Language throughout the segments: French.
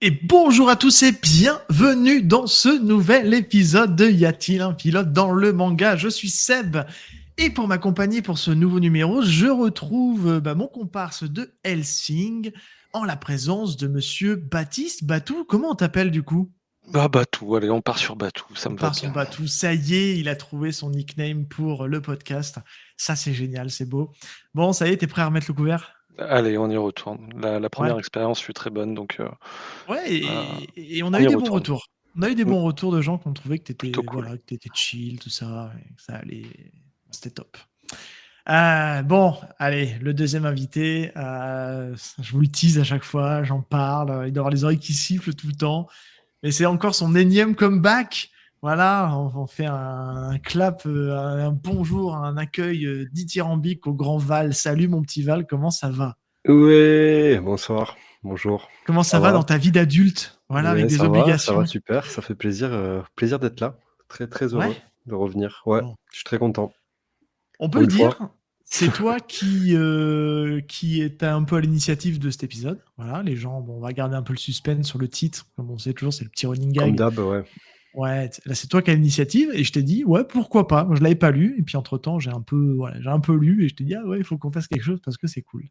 Et bonjour à tous et bienvenue dans ce nouvel épisode de Y a-t-il un pilote dans le manga? Je suis Seb et pour m'accompagner pour ce nouveau numéro, je retrouve mon comparse de Helsing en la présence de monsieur Baptiste. Batou, comment on t'appelle du coup? Ah Batou, allez, on part sur Batou, ça On me va part sur bien. Batou, ça y est, il a trouvé son nickname pour le podcast. Ça c'est génial, c'est beau. Bon, ça y est, t'es prêt à remettre le couvert? Allez, on y retourne. La Ouais. première expérience fut très bonne, donc Ouais, euh, et on a on eu y des bons retourne. retours. On a eu des Mm, bons retours de gens qui ont trouvé que Plutôt t'étais cool. voilà, que t'étais chill, tout ça, et que ça allait. C'était top. Bon, allez, le deuxième invité, je vous le tease à chaque fois, j'en parle, il doit avoir les oreilles qui sifflent tout le temps, mais c'est encore son énième comeback. Voilà, on fait un clap, un bonjour, un accueil dithyrambique au Grand Val. Salut mon petit Val, comment ça va? Ouais, bonsoir, bonjour. Comment Ça ça va va? dans ta vie d'adulte? Voilà, avec Ouais, des ça va obligations. super, ça fait plaisir, plaisir d'être là. Très très Ouais. heureux de revenir. Ouais, Bon. je suis très content. On peut Pour le une fois. dire, c'est toi qui est un peu à l'initiative de cet épisode. Voilà, les gens, bon, on va garder un peu le suspense sur le titre, comme on sait toujours, c'est le petit running Comme gag. d'hab, ouais. Ouais, là c'est toi qui as l'initiative et je t'ai dit ouais pourquoi pas. Moi je l'avais pas lu et puis entre temps j'ai un peu lu et je t'ai dit ah ouais il faut qu'on fasse quelque chose parce que c'est cool.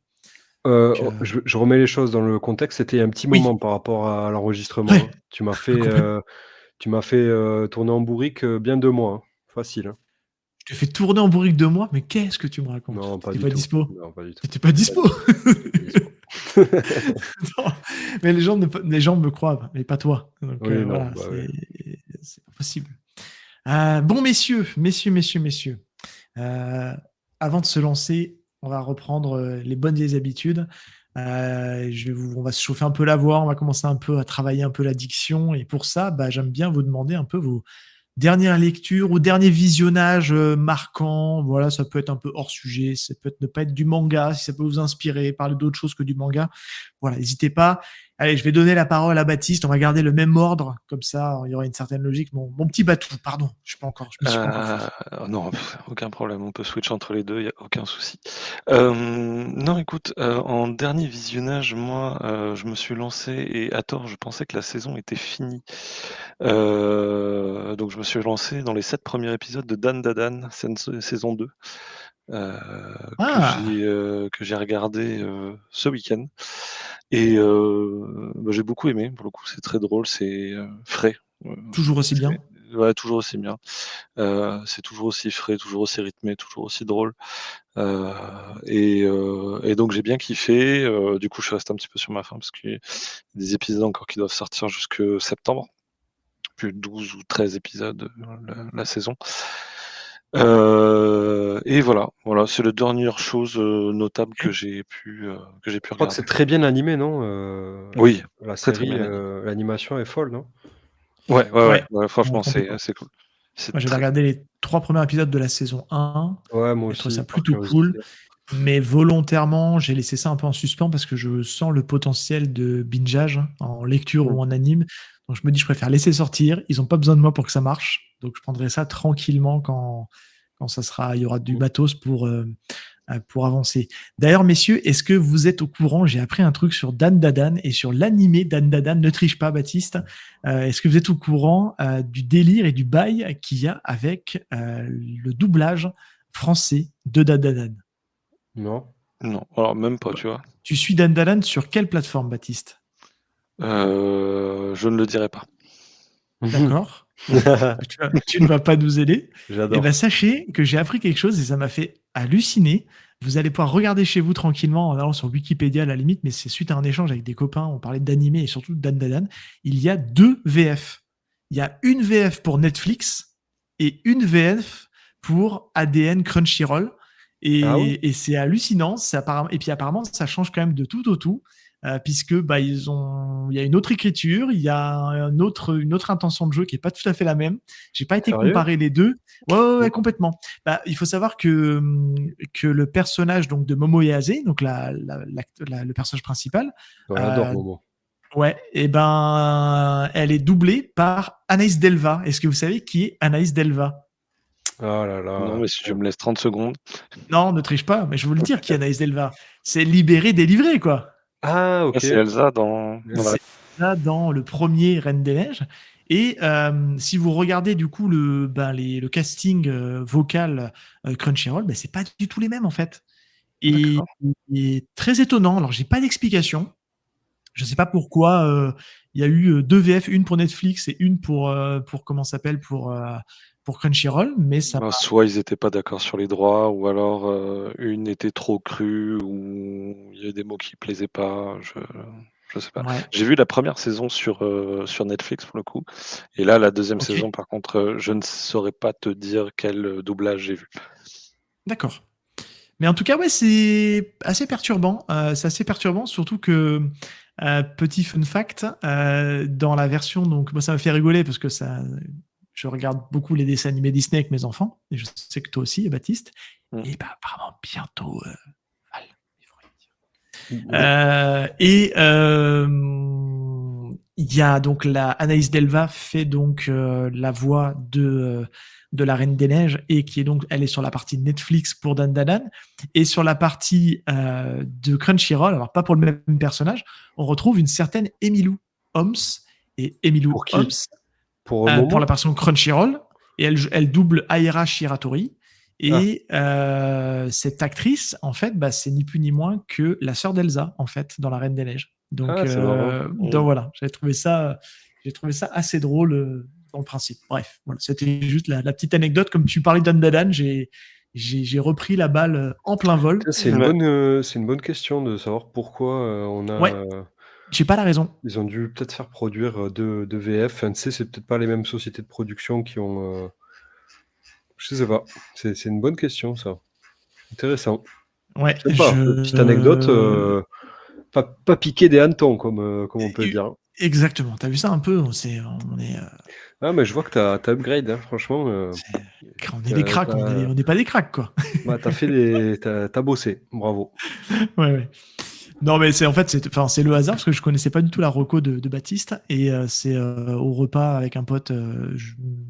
Donc, Je remets les choses dans le contexte. C'était un petit moment oui, par rapport à l'enregistrement, hein. ouais, complètement. Tu m'as fait tourner en bourrique bien 2 mois, hein. Facile, hein. Je te fais tourner en bourrique de moi, mais qu'est-ce que tu me racontes? Non, pas T'étais du pas tout. dispo. Non, pas du tout. T'étais pas Pas dispo. du tout. J'étais pas dispo. Non, mais les gens me croient, mais pas toi. Donc Oui, non, voilà, bah ouais. c'est impossible. Bon, messieurs, euh, avant de se lancer, on va reprendre les bonnes vieilles habitudes. On va se chauffer un peu la voix, on va commencer un peu à travailler un peu la diction. Et pour ça, j'aime bien vous demander un peu vos dernière lecture ou dernier visionnage marquant. Voilà, ça peut être un peu hors sujet, ça peut être ne pas être du manga, si ça peut vous inspirer, parler d'autre chose que du manga. Voilà, n'hésitez pas. Allez, je vais donner la parole à Baptiste. On va garder le même ordre, comme ça, il y aura une certaine logique. Mon petit Batou, pardon, je me suis pas encore fait. Non, aucun problème, on peut switch entre les deux, il n'y a aucun souci. Non, écoute, en dernier visionnage, moi, je me suis lancé, et à tort, je pensais que la saison était finie. Donc je me suis lancé dans les 7 premiers épisodes de Dan Dadan, saison 2, euh, Ah, que j'ai regardé ce week-end. Et j'ai beaucoup aimé, pour le coup, c'est très drôle, c'est frais. Euh, toujours aussi bien. Ouais, toujours aussi bien. C'est toujours aussi frais, toujours aussi rythmé, toujours aussi drôle. Et donc j'ai bien kiffé. Du coup, je suis resté un petit peu sur ma faim parce qu'il y a des épisodes encore qui doivent sortir jusque septembre. Plus de 12 ou 13 épisodes la saison. Et voilà, c'est la dernière chose notable que Ok. j'ai pu Je crois que regarder. c'est très bien animé, non? Oui, La très très série, bien animé. l'animation est folle, non? Ouais, Ouais, ouais, franchement, complètement. c'est cool. C'est Moi, j'avais très regardé les 3 premiers épisodes de la saison 1. Ouais, moi J'ai trouvé ça aussi, par plutôt cool. curiosité. Mais volontairement, j'ai laissé ça un peu en suspens parce que je sens le potentiel de bingeage en lecture Mmh. ou en anime. Donc je me dis, je préfère laisser sortir. Ils n'ont pas besoin de moi pour que ça marche. Donc je prendrai ça tranquillement quand ça sera, il y aura du Mmh. matos pour avancer. D'ailleurs, messieurs, est-ce que vous êtes au courant? J'ai appris un truc sur Dan Dadan et sur l'animé Dan Dadan. Ne triche pas, Baptiste. Est-ce que vous êtes au courant du délire et du bail qu'il y a avec le doublage français de Dan Dadan? Non? Non, alors même pas, tu vois. Tu suis Dan Dadan sur quelle plateforme, Baptiste? Je ne le dirai pas. D'accord. Bon, tu ne vas pas nous aider. Eh bien, J'adore. sachez que j'ai appris quelque chose et ça m'a fait halluciner. Vous allez pouvoir regarder chez vous tranquillement en allant sur Wikipédia à la limite, mais c'est suite à un échange avec des copains. On parlait d'animé et surtout de Dan Dadan. Il y a 2 VF. Il y a une VF pour Netflix et une VF pour ADN Crunchyroll. Ah ouais? Et c'est hallucinant. Et puis apparemment, ça change quand même de tout au tout. Puisque il y a une autre écriture, il y a une autre intention de jeu qui est pas tout à fait la même. J'ai pas été Sérieux? comparer les deux. Ouais, Mmh. complètement. Il faut savoir que le personnage donc de Momo Ease, donc le personnage principal, Ouais, j'adore euh, Momo. ouais, et ben, elle est doublée par Anaïs Delva. Est-ce que vous savez qui est Anaïs Delva? Ah là Non, là. mais si tu me laisses 30 secondes. Non, ne triche pas, mais je veux le dire qui est Anaïs Delva. C'est libéré, délivré, quoi. Ah Ah, OK. c'est Elsa dans la C'est Elsa. Là, dans le premier Reine des Neiges. Et si vous regardez du coup le casting vocal Crunchyroll, c'est pas du tout les mêmes en fait. Et, D'accord. et très étonnant. Alors, j'ai pas d'explication. Je sais pas pourquoi il y a eu deux VF, une pour Netflix et une pour comment ça s'appelle pour Crunchyroll, mais ça Bah, soit ils étaient pas d'accord sur les droits, ou alors une était trop crue, ou il y a des mots qui plaisaient pas. Je sais pas. ouais, J'ai vu la première saison sur Netflix pour le coup, et là la deuxième ok, saison, par contre, je ne saurais pas te dire quel doublage j'ai vu. d'accord. Mais en tout cas, ouais, c'est assez perturbant. C'est assez perturbant, surtout que petit fun fact, dans la version, donc moi ça me fait rigoler parce que je regarde beaucoup les dessins animés Disney avec mes enfants, et je sais que toi aussi, Baptiste. Mm. Et apparemment bientôt, Val, il faut rien dire. Oui. Et il y a donc Anaïs Delva fait donc la voix de la Reine des Neiges, et qui est donc, elle est sur la partie Netflix pour Dan Dan Dan, et sur la partie de Crunchyroll, alors pas pour le même personnage, on retrouve une certaine Emilou Holmes. Et Emilou Pour Holmes, qui? Pour pour Momo? la version Crunchyroll, et elle double Aira Shiratori. Ah, Et cette actrice, en fait, c'est ni plus ni moins que la sœur d'Elsa, en fait, dans La Reine des Neiges. Donc, ah, c'est marrant. donc voilà, j'ai trouvé ça assez drôle dans le principe. Bref, voilà, c'était juste la petite anecdote. Comme tu parlais d'Andadan, j'ai repris la balle en plein vol. Tiens, Ouais. c'est une bonne question de savoir pourquoi Ouais, j'ai pas la raison. ils ont dû peut-être faire produire deux VF. Enfin, tu sais, c'est peut-être pas les mêmes sociétés de production qui ont. Je sais pas. C'est une bonne question, ça. Intéressant. Ouais, Sympa. Petite anecdote, pas piquer des hannetons, comme on peut dire. exactement. T'as vu ça un peu? On est, Ah, mais je vois que t'as upgrade, hein, franchement. on est des cracks, on n'est pas des cracks, quoi. Bah, t'as bossé. Bravo. Ouais, ouais. Non, mais c'est en fait, c'est le hasard parce que je connaissais pas du tout la reco de Baptiste, et c'est au repas avec un pote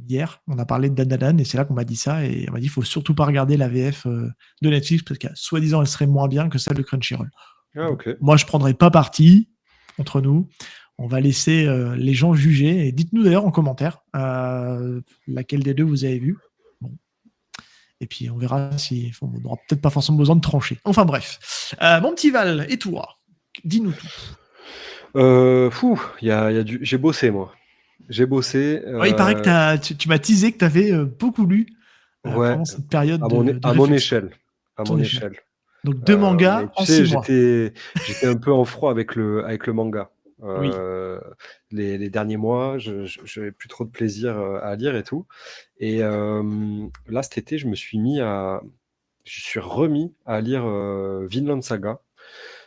hier, on a parlé de Dan et c'est là qu'on m'a dit ça, et on m'a dit il faut surtout pas regarder la VF de Netflix parce que soi-disant elle serait moins bien que celle de Crunchyroll. Ah, Bon, ok. moi je prendrai pas parti entre nous. On va laisser les gens juger, et dites-nous d'ailleurs en commentaire laquelle des deux vous avez vu. Bon. Et puis on verra si on n'aura peut-être pas forcément besoin de trancher. Enfin bref. Mon petit Val, et toi? Dis-nous tout. J'ai bossé, moi. J'ai bossé. Ouais, il paraît que tu m'as teasé que tu avais beaucoup lu Ouais, pendant cette période à mon, de à mon réflexion. échelle. À Ton mon échelle. échelle. Donc deux Mais mangas tu en sais, 6 mois. j'étais un peu en froid avec le manga. Oui. Les derniers mois, je n'avais plus trop de plaisir à lire et tout. Et là, cet été, je suis remis à lire Vinland Saga,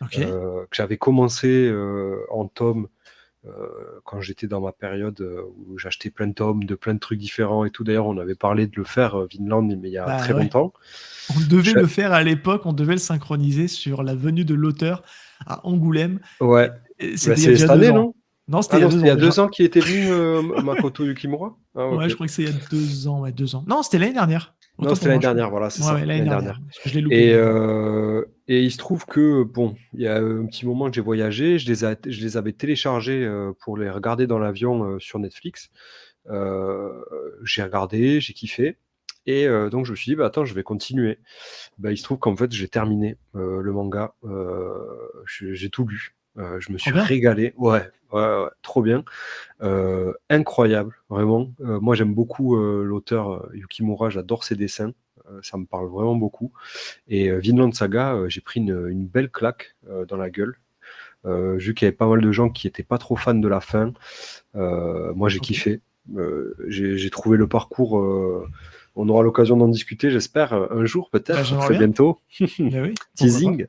Ok. que j'avais commencé en tome quand j'étais dans ma période où j'achetais plein de tomes de plein de trucs différents et tout. D'ailleurs, on avait parlé de le faire, Vinland, mais il y a très Ouais. longtemps. On devait Je- le faire à l'époque, on devait le synchroniser sur la venue de l'auteur à Angoulême. Ouais, Et bah, c'était il y a c'est déjà cette 2 année, ans. non? Non, c'était Ah il y a non, deux c'était il y ans a déjà. 2 ans qu'il était venu, Makoto Yukimura? Ah, Ouais, ok. je crois que c'est il y a 2 ans. Ouais, 2 ans. Non, c'était l'année dernière. Non, Autant c'était pour moi, l'année je crois. dernière, voilà, c'est Ouais, ça, ouais, l'année l'année dernière. dernière. Parce que je l'ai loupé Et, l'année dernière. et il se trouve que, bon, il y a un petit moment que j'ai voyagé, je les avais téléchargés pour les regarder dans l'avion sur Netflix. J'ai regardé, j'ai kiffé. Et donc je me suis dit, bah, attends, je vais continuer. Bah, il se trouve qu'en fait, j'ai terminé le manga. J'ai tout lu. Je me Trop suis bien. régalé. Ouais, ouais, ouais, trop bien. Incroyable, vraiment. Moi, j'aime beaucoup l'auteur Yukimura, j'adore ses dessins. Ça me parle vraiment beaucoup. Et Vinland Saga, j'ai pris une belle claque dans la gueule. Vu qu'il y avait pas mal de gens qui étaient pas trop fans de la fin, moi j'ai Ok. kiffé. J'ai trouvé le parcours. On aura l'occasion d'en discuter, j'espère, un jour peut-être, J'aimerais très bien. bientôt. Mais oui, pourquoi pas. Teasing.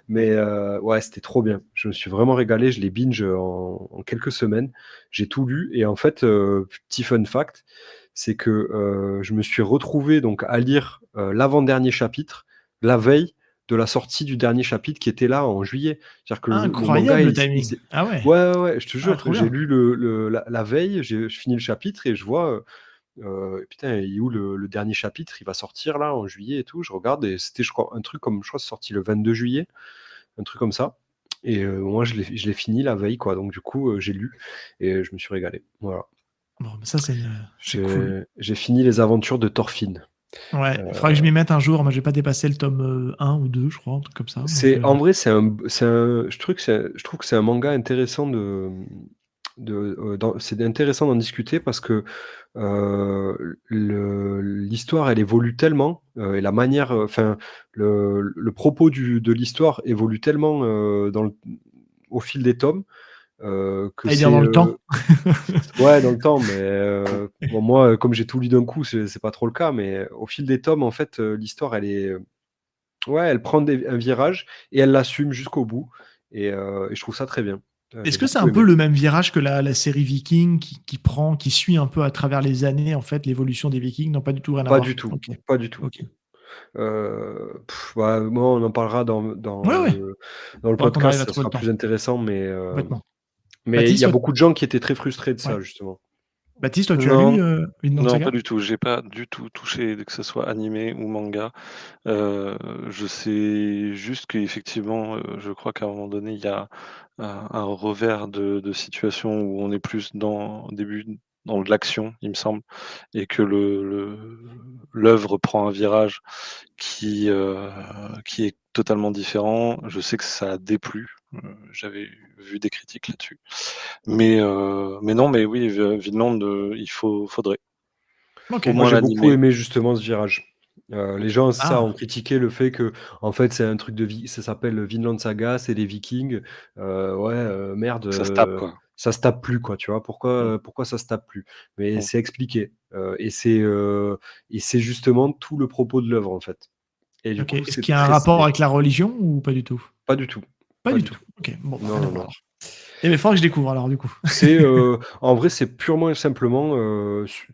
Mais ouais, c'était trop bien. Je me suis vraiment régalé. Je l'ai binge en quelques semaines. J'ai tout lu. Et en fait, petit fun fact, c'est que je me suis retrouvé donc à lire l'avant-dernier chapitre la veille de la sortie du dernier chapitre qui était là en juillet. C'est-à-dire que le manga, Incroyable le timing. Ah ouais. ouais, ouais, ouais, je te Ah, jure, trop j'ai bien. lu la veille, je finis le chapitre et je vois, putain, il est où le dernier chapitre? Il va sortir là en juillet et tout. Je regarde et c'était, je crois, un truc comme, je crois, c'est sorti le 22 juillet, un truc comme ça. Et moi, je l'ai fini la veille, quoi. Donc, du coup, j'ai lu et je me suis régalé. Voilà. Bon, ça, c'est cool. J'ai fini les aventures de Thorfinn. Ouais, il faudrait que je m'y mette un jour. Moi, j'ai pas dépassé le tome 1 ou 2, je crois, un truc comme ça. Donc, En vrai, je trouve que c'est un manga intéressant c'est intéressant d'en discuter parce que l'histoire, elle évolue tellement et la manière, enfin, le propos de l'histoire évolue tellement au fil des tomes que à dire dans le temps. Ouais, dans le temps, mais bon, moi, comme j'ai tout lu d'un coup, c'est pas trop le cas, mais au fil des tomes, en fait, l'histoire, ouais, elle prend un virage et elle l'assume jusqu'au bout. Et je trouve ça très bien. J'ai Est-ce que c'est beaucoup un peu aimé. le même virage que la série Viking qui suit un peu à travers les années, en fait, l'évolution des Vikings? Non, pas du tout, rien à Pas du voir. tout, Ok, pas du tout. ok. Bah, moi, on en parlera Ouais, ouais. dans le Faudra qu'on arrive podcast, à ça trouver le sera temps. plus intéressant, Complètement. mais il y Baptiste, a toi, beaucoup de gens qui étaient très frustrés de ça, ouais. justement. Baptiste, toi, tu as lu Non, Vinland non, pas Saga? du tout. J'ai pas du tout touché, que ce soit animé ou manga. Je sais juste qu'effectivement, je crois qu'à un moment donné, il y a un revers de situation où on est plus au début dans de l'action, il me semble, et que l'œuvre prend un virage qui est totalement différent. Je sais que ça a déplu. J'avais vu des critiques là-dessus. Mais non, mais oui, Vinland, faudrait. Ok. Au Moi, moins j'ai beaucoup l'animer. aimé justement ce virage. Les gens, c'est ça, Ah, ont critiqué le fait que, en fait, c'est un truc ça s'appelle Vinland Saga, c'est les Vikings. Ouais, merde, Ça se tape, quoi. ça se tape plus, quoi, tu vois? Mmh, Pourquoi ça se tape plus? Mais mmh. c'est expliqué, et c'est justement tout le propos de l'œuvre, en fait. Et du ok. coup, Est-ce qu'il y a un rapport avec la religion ou pas du tout? pas du tout, Pas pas du du tout. tout. Ok, bon, bah, Non, rien à non, voir non. alors. Eh bien, il faudra que je découvre alors, du coup. En vrai, c'est purement et simplement,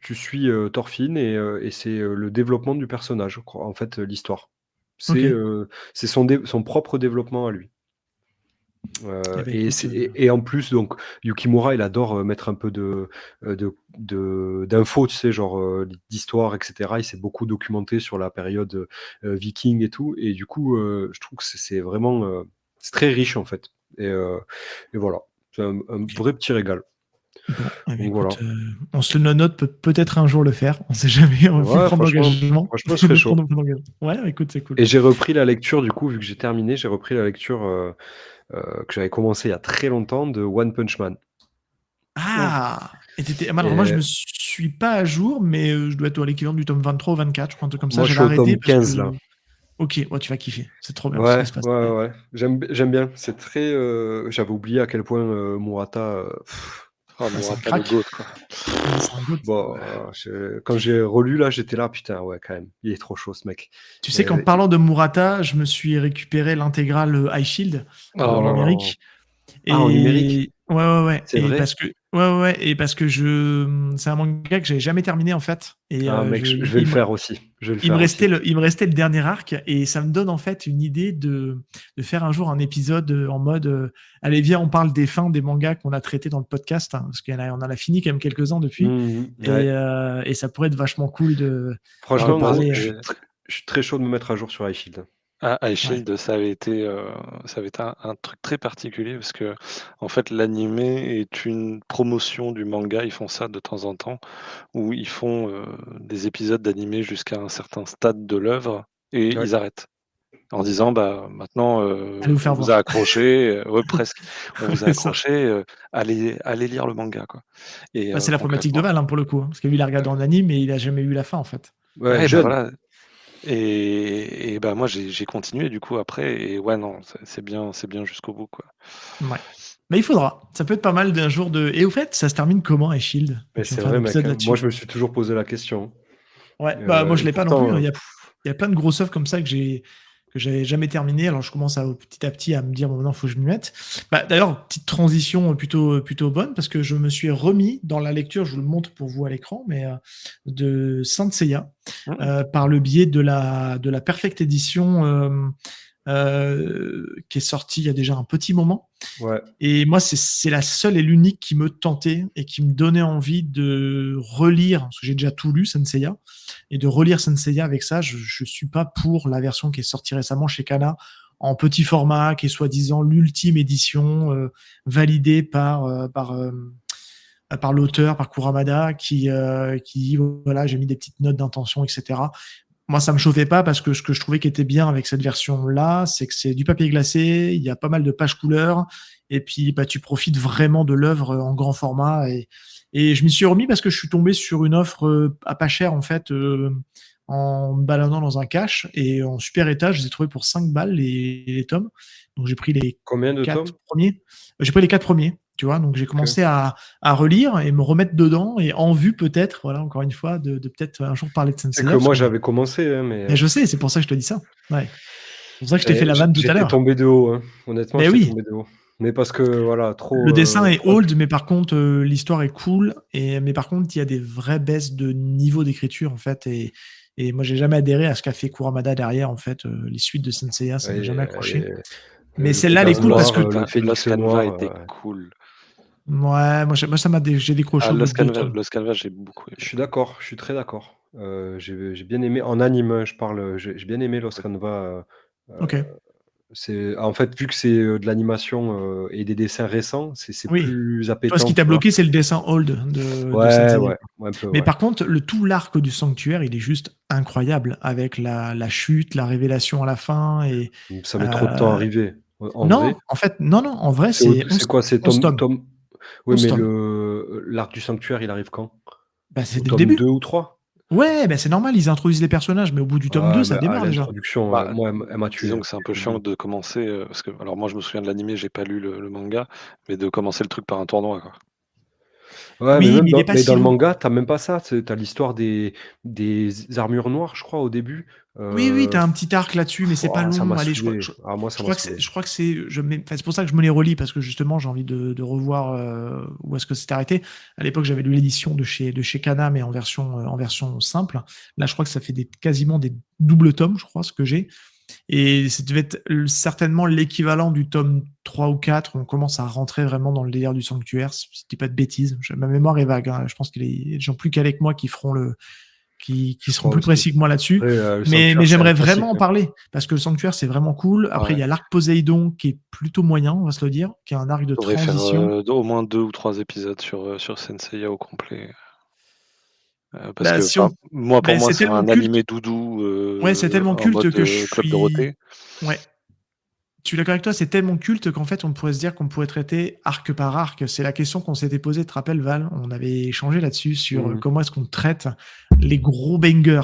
tu suis, Thorfinn et c'est, le développement du personnage, je crois, en fait, l'histoire. Ok. C'est son propre développement à lui. Eh ben, Et écoute, c'est et en plus, donc Yukimura, il adore, mettre un peu d'infos, tu sais, genre, d'histoire et cetera. Il s'est beaucoup documenté sur la période, viking et tout et du coup, je trouve que c'est vraiment, c'est très riche, en fait et voilà. C'est un ok. vrai petit régal. Bon, eh ben, Donc écoute, voilà. on se le note peut-être un jour le faire. On sait jamais, on faut Ouais, prendre l'engagement. franchement, je Il serais faut chaud. prendre l'engagement. Ouais, écoute, c'est cool. Et j'ai repris la lecture, du coup, vu que j'ai terminé, j'ai repris la lecture que j'avais commencé il y a très longtemps de One Punch Man. Mmh. Ah! Alors moi, je Et me suis pas à jour, mais je dois être à l'équivalent du tome 23 ou 24, je crois, un truc comme ça. moi, je J'avais suis au arrêté tome parce 15 là. que OK, ouais, tu vas kiffer. C'est trop bien ce qui Ouais, se passe. ouais, Ouais. ouais, ouais. J'aime bien. C'est très. J'avais oublié à quel point Murata. Oh, Bah, c'est un Murata le crack. GOAT, quoi. Ouais, c'est un goat. Bon, quand j'ai relu là, j'étais là, putain, ouais, quand même. Il est trop chaud ce mec. Tu sais qu'en Euh, parlant de Murata, je me suis récupéré l'intégrale, High Shield, en oh. numérique. Ah, en numérique, Et ouais, ouais, ouais. c'est vrai? Et parce que c'est un manga que j'avais jamais terminé en fait. Et Ah, mec, je vais le faire aussi. Je vais le faire aussi. il me restait le dernier arc et ça me donne en fait une idée de faire un jour un épisode en mode allez, viens, on parle des fins des mangas qu'on a traités dans le podcast, hein, parce qu'on en a fini quand même quelques-uns depuis. Mhm, ouais. Et ça pourrait être vachement cool de Ah, Franchement, bah, gros, parler. je suis très chaud de me mettre à jour sur iShield. Ice Ouais. Shield, ça avait été un truc très particulier parce que, en fait, l'animé est une promotion du manga. Ils font ça de temps en temps, où ils font des épisodes d'animé jusqu'à un certain stade de l'œuvre et Ouais. ils arrêtent en disant bah maintenant Allez vous on faire vous a voir. accroché, ouais presque, on vous a Ça. accroché, allez lire le manga quoi. Et Bah, c'est la problématique de concrètement, Val hein, pour le coup, hein, parce que lui il a regardé en anime mais il a jamais eu la fin en fait. Ouais, ouais bah jeune. voilà. Et bah, moi j'ai continué du coup après et ouais non, c'est bien jusqu'au bout quoi. Ouais. Mais il faudra. Ça peut être pas mal d'un jour de. Et au fait, ça se termine comment, Shield? Mais Tu vas c'est faire un vrai, mec, épisode hein. Moi, là-dessus. je me suis toujours posé la question. Ouais, bah moi je Et l'ai pas non plus, hein. pourtant, Il y a plein de grosses œuvres comme ça que j'avais jamais terminé. Alors je commence petit à petit à me dire bon maintenant faut que je m'y mette. Bah, d'ailleurs petite transition plutôt bonne parce que je me suis remis dans la lecture, je vous le montre pour vous à l'écran, mais de Saint Seiya Mmh. par le biais de la Perfect Edition qui est sortie il y a déjà un petit moment. ouais. Et moi, c'est la seule et l'unique qui me tentait et qui me donnait envie de relire, parce que j'ai déjà tout lu, Senseiya, et de relire Senseiya avec ça. Je suis pas pour la version qui est sortie récemment chez Kana, en petit format, qui est soi-disant l'ultime édition validée par l'auteur, par Kuramada, qui dit voilà, j'ai mis des petites notes d'intention, etc. Moi, ça me chauffait pas parce que ce que je trouvais qui était bien avec cette version-là, c'est que c'est du papier glacé, il y a pas mal de pages couleurs, et puis tu profites vraiment de l'œuvre en grand format. Et je m'y suis remis parce que je suis tombé sur une offre à pas cher, en fait, en me baladant dans un cache, et en super état, je les ai trouvés pour 5 balles, les tomes. Donc j'ai pris les Combien de 4 tomes? premiers. J'ai pris les 4 premiers, tu vois. Donc j'ai commencé à relire et me remettre dedans, et en vue peut-être, voilà, encore une fois, de peut-être un jour parler de C'est Senseiya. que moi, j'avais commencé, hein, Mais je sais, c'est pour ça que je te dis ça. Ouais. C'est pour ça que je t'ai et fait la vanne tout à j'étais l'heure. tombé de haut, hein. Honnêtement, Mais j'étais oui, tombé de haut. Mais parce que, voilà, trop... le dessin est trop- old, mais par contre, l'histoire est cool. Mais par contre, il y a des vraies baisses de niveau d'écriture, en fait. Et moi, j'ai jamais adhéré à ce qu'a fait Kuramada derrière, en fait. Les suites de Senseiya, ça m'a et- jamais accroché. et Mais le celle-là, elle est Pégase cool parce noir, que... le Phénix Lost Canva noir... était cool. Ouais, moi, ça j'ai décroché Ah, au bout de 2 tomes. Lost Canva, j'ai beaucoup Je aimé. suis d'accord, je suis très d'accord. J'ai bien aimé, en anime, je parle, j'ai bien aimé Lost Canva. Ok. En fait, vu que c'est de l'animation et des dessins récents, c'est Oui. plus Toi, ce appétant, qui t'a tu vois. bloqué, c'est le dessin old de Ouais, Senseiya. ouais, un peu, Mais ouais. par contre, tout l'arc du sanctuaire, il est juste incroyable, avec la chute, la révélation à la fin. Et Ça met trop de temps à arriver. En non, vrai, en fait, non, en vrai, c'est c'est c'est quoi? C'est 11 tomes. Oui, 11 mais tomes. l'arc du sanctuaire, il arrive quand? Bah, c'est Au dès le tome début. 2 ou 3? Ouais, bah, c'est normal, ils introduisent les personnages, mais au bout du tome 2, Ah, ça mais à démarre déjà. l'introduction, Bah, moi, elle m'a tué. disons que c'est un peu chiant de commencer, parce que, alors moi je me souviens de l'animé, j'ai pas lu le manga, mais de commencer le truc par un tournoi, quoi. Ouais, mais Oui, même mais il est pas si dans le long. manga, t'as même pas ça. T'as l'histoire des armures noires, je crois, au début. Oui, t'as un petit arc là-dessus, mais c'est pas Ça m'a long. Allez, saoulé. Ah, moi, ça m'a saoulé. je crois que c'est, enfin, c'est pour ça que je me les relis, parce que justement, j'ai envie de revoir où est-ce que c'était arrêté. À l'époque, j'avais lu l'édition de chez Kana, mais en version simple. Là, je crois que ça fait quasiment des doubles tomes, je crois, ce que j'ai. Et ça devait être certainement l'équivalent du tome 3 ou 4, où on commence à rentrer vraiment dans le délire du sanctuaire, si je dis pas de bêtises. Ma mémoire est vague, hein. Je pense qu'il y a des gens plus calés que moi qui Je seront crois plus aussi. précis que moi là-dessus. Après, le Mais sanctuaire, c'est un j'aimerais classique, vraiment en hein. parler, parce que le sanctuaire, c'est vraiment cool. Après, il y a l'arc Poséidon, qui est plutôt moyen, on va se le dire, qui est un arc de Faudrait faire transition. au moins 2 ou 3 épisodes sur Senseiya au complet. Parce Bah, que, si on... moi, pour bah, moi, c'est c'est tellement un culte. animé doudou Ouais, c'est tellement en mode culte que je Club suis... Dorothée. Ouais. Je suis d'accord avec toi, c'est tellement culte qu'en fait, on pourrait se dire qu'on pourrait traiter arc par arc. C'est la question qu'on s'était posée, tu te rappelles, Val? On avait échangé là-dessus sur Mhm. comment est-ce qu'on traite les gros bangers.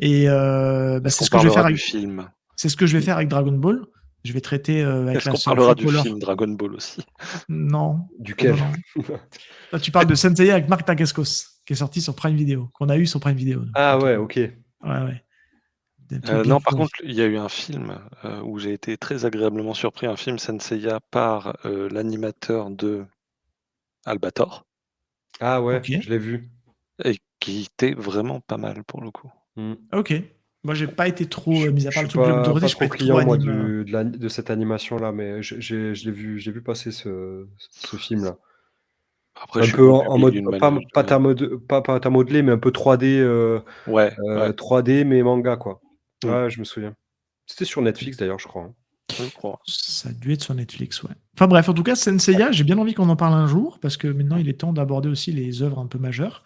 Et Est-ce c'est qu'on ce que je vais parlera faire du avec... film? C'est ce que je vais faire avec Dragon Ball. Je vais traiter avec Est-ce la qu'on sœur parlera du Full Color. film Dragon Ball aussi? Non, Duquel? non. Toi, tu parles de Senseiya avec Marc Dacascos, qui est sorti sur Prime Video, qu'on a eu sur Prime Video. Ah Donc, ouais, ok. ouais. Des trucs bien Non, par pourris. contre, il y a eu un film où j'ai été très agréablement surpris, un film Senseiya par l'animateur de Albator, Ah ouais, Ok. je l'ai vu. et qui était vraiment pas mal pour le coup. Ok. Moi, j'ai pas été trop, Je mis à part suis le truc Globe Dorothée, pas je suis pas trop été trop client, moi, anime. de cette animation-là, mais j'ai vu passer ce film-là. Après, je Un suis peu pas en public mode, d'une manière générale. pas pâte à modeler, mais un peu 3D, Ouais. 3D, mais manga, quoi. Mm. Ouais, je me souviens. C'était sur Netflix, d'ailleurs, je crois, hein. Je crois. Ça a dû être sur Netflix, ouais. Enfin bref, en tout cas, Senseiya, j'ai bien envie qu'on en parle un jour, parce que maintenant, il est temps d'aborder aussi les œuvres un peu majeures.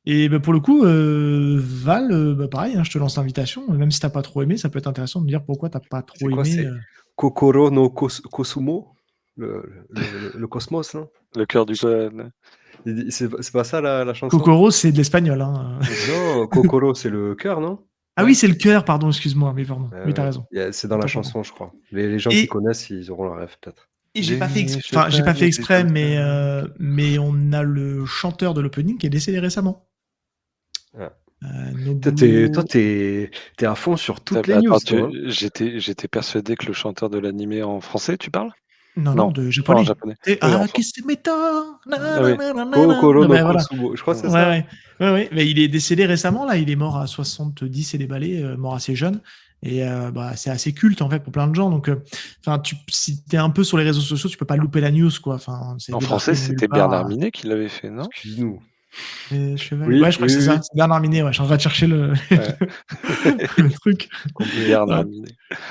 Et pour le coup, Val, pareil, hein, je te lance l'invitation. Même si t'as pas trop aimé, ça peut être intéressant de me dire pourquoi t'as pas C'est trop quoi? aimé. C'est Kokoro no Kosumo? Le cosmos, non? Le cœur du C'est pas ça la chanson? Kokoro, c'est de l'espagnol, hein. Non, Kokoro, c'est le cœur, non? Ah oui, c'est le cœur, pardon, excuse-moi. Oui, pardon. Oui, t'as Ouais, raison. c'est dans la Autant pour moi. chanson, je crois. Les gens qui Et, connaissent, ils auront la ref, peut-être. et j'ai pas fait exprès, mais on a le chanteur de l'opening qui est décédé récemment. Ah. Toi, Nobuo... t'es à fond sur toutes les Attends, news, toi, hein. j'étais persuadé que le chanteur de l'animé en français, tu parles? Non, de Non, en japonais. japonais. Et Oui, enfin. Kisimeta, Ah oui. Kokoro no ben voilà. Kosumo. Je crois que c'est ça. Ouais. Mais il est décédé récemment, là. Il est mort à 70 et des balais, mort assez jeune. Et c'est assez culte, en fait, pour plein de gens. Donc, si t'es un peu sur les réseaux sociaux, tu peux pas louper la news, quoi. C'est En débarqué français, de nulle c'était part. Bernard Minet qui l'avait fait, non? Excuse-nous. Les chevaliers. Oui, Ouais, je crois que c'est ça. oui. C'est Bernard Minet, ouais. Je suis en train de chercher le, Ouais. le truc. Bernard Minet.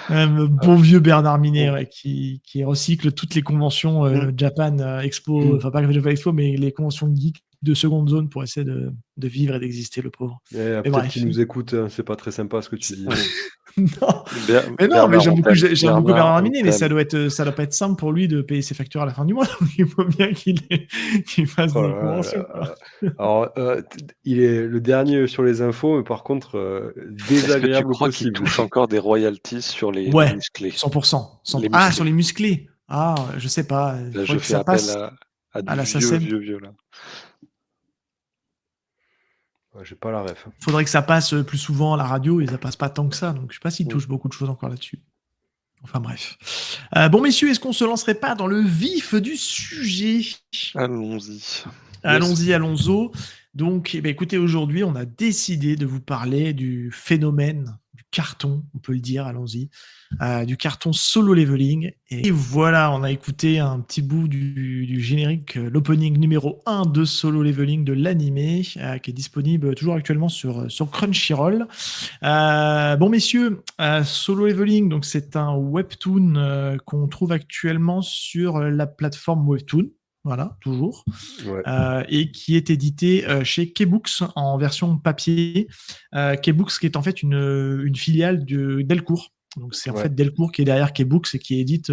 Bon vieux Bernard Minet, bon. ouais, qui recycle toutes les conventions Japan Expo, Mm. enfin pas le Japan Expo, mais les conventions geek de seconde zone pour essayer de vivre et d'exister, le pauvre. Mais Peut-être bref. qu'il nous écoute, hein, c'est pas très sympa ce que tu dis. Non, Ber- mais Bernard, j'aime on beaucoup, t'aime. j'aime beaucoup Bernard, Bernard on Minet, mais ça t'aime. doit pas être simple pour lui de payer ses factures à la fin du mois. Donc il faut bien qu'il fasse Oh des là là conventions, là quoi. là. Alors, il est le dernier sur les infos, mais par contre, Est-ce que tu désagréable au crois qu'il possible. touche encore des royalties sur les Ouais, musclés? 100%. Les Ah, musclés. sur les musclés. Ah, je sais pas. Il Là, je faudrait que fais ça appel passe à à du la vieux, SACEM. vieux, là. Ouais, j'ai pas la ref. Faudrait que ça passe plus souvent à la radio et ça passe pas tant que ça. Donc je sais pas s'il Mm. touche beaucoup de choses encore là-dessus. Enfin bref. Bon messieurs, est-ce qu'on se lancerait pas dans le vif du sujet? Allons-y. Allons-y, allons-y. Donc, eh ben, écoutez, aujourd'hui, on a décidé de vous parler du phénomène du carton, on peut le dire, allons-y, du carton Solo Leveling. Et voilà, on a écouté un petit bout du générique, l'opening numéro 1 de Solo Leveling de l'animé, qui est disponible toujours actuellement sur Crunchyroll. Bon, messieurs, Solo Leveling, donc c'est un webtoon qu'on trouve actuellement sur la plateforme Webtoon. Voilà, toujours. Ouais. Et qui est édité chez K-Books en version papier. K-Books qui est en fait une filiale de Delcourt. Donc c'est en Ouais. fait Delcourt qui est derrière K-Books et qui édite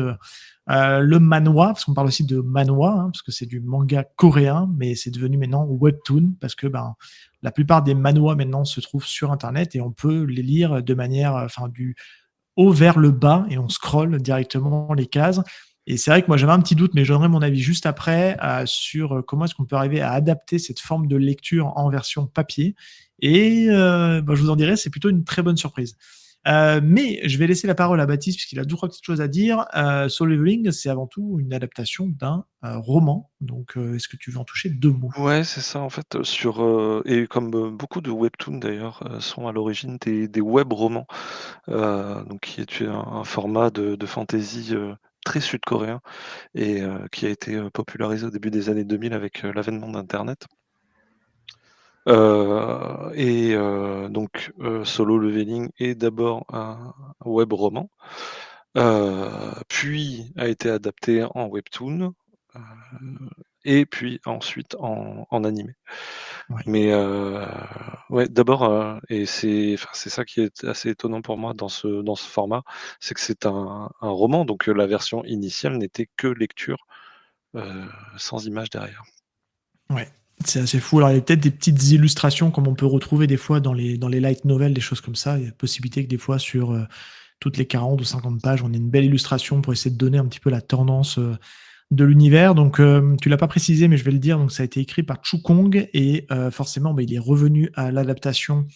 le manhwa, parce qu'on parle aussi de manhwa, hein, parce que c'est du manga coréen, mais c'est devenu maintenant webtoon, parce que la plupart des manhwas maintenant se trouvent sur Internet et on peut les lire de manière, du haut vers le bas et on scrolle directement les cases. Et c'est vrai que moi j'avais un petit doute, mais je donnerai mon avis juste après sur comment est-ce qu'on peut arriver à adapter cette forme de lecture en version papier. Et je vous en dirai, c'est plutôt une très bonne surprise. Mais je vais laisser la parole à Baptiste puisqu'il a deux trois petites choses à dire. Solo Leveling, c'est avant tout une adaptation d'un roman. Donc, est-ce que tu veux en toucher deux mots? Ouais, c'est ça, en fait, et comme beaucoup de webtoons d'ailleurs, sont à l'origine des web romans, donc qui est un format de fantasy très sud-coréen et qui a été popularisé au début des années 2000 avec l'avènement d'Internet. Donc, Solo Leveling est d'abord un web roman, puis a été adapté en webtoon, et puis ensuite en animé. Ouais. Mais ouais, d'abord, et c'est ça qui est assez étonnant pour moi dans ce format, c'est que c'est un roman, donc la version initiale n'était que lecture, sans image derrière. Ouais, c'est assez fou. Alors, il y a peut-être des petites illustrations comme on peut retrouver des fois dans les light novels, des choses comme ça. Il y a possibilité que des fois, sur toutes les 40 ou 50 pages, on ait une belle illustration pour essayer de donner un petit peu la tendance de l'univers. Donc, tu l'as pas précisé, mais je vais le dire. Donc, ça a été écrit par Chu Kong et forcément, il est revenu à l'adaptation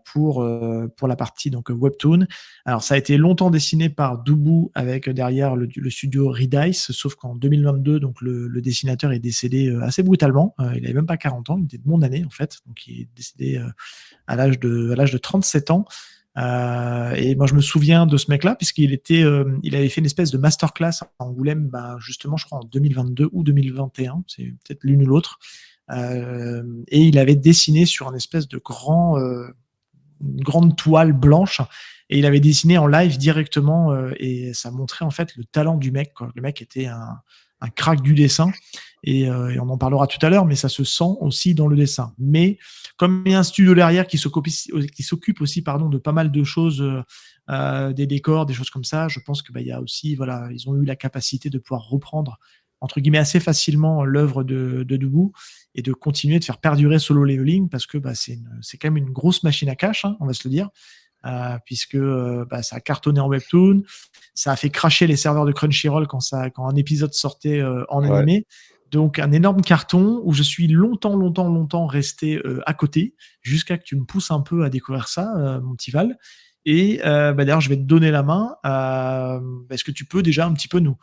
pour la partie donc webtoon. Alors, ça a été longtemps dessiné par Dubu avec derrière le studio Redice, sauf qu'en 2022, donc le dessinateur est décédé assez brutalement. Il avait même pas 40 ans, il était de mon année en fait, donc il est décédé à l'âge de 37 ans. Et moi, je me souviens de ce mec-là, puisqu'il il avait fait une espèce de masterclass à Angoulême, justement, je crois en 2022 ou 2021, c'est peut-être l'une ou l'autre. Et il avait dessiné sur une espèce de une grande toile blanche, et il avait dessiné en live directement, et ça montrait en fait le talent du mec, quoi. Le mec était un crack du dessin, et on en parlera tout à l'heure, mais ça se sent aussi dans le dessin. Mais comme il y a un studio derrière qui s'occupe aussi de pas mal de choses, des décors, des choses comme ça, je pense que il y a aussi, voilà, ils ont eu la capacité de pouvoir reprendre entre guillemets assez facilement l'œuvre de Dubu et de continuer de faire perdurer Solo Leveling, parce que c'est quand même une grosse machine à cash, hein, on va se le dire, puisque ça a cartonné en webtoon, ça a fait cracher les serveurs de Crunchyroll quand un épisode sortait en Ouais. animé. Donc un énorme carton où je suis longtemps resté à côté, jusqu'à que tu me pousses un peu à découvrir ça, mon petit Val. Et d'ailleurs, je vais te donner la main. Est-ce que tu peux déjà un petit peu nous...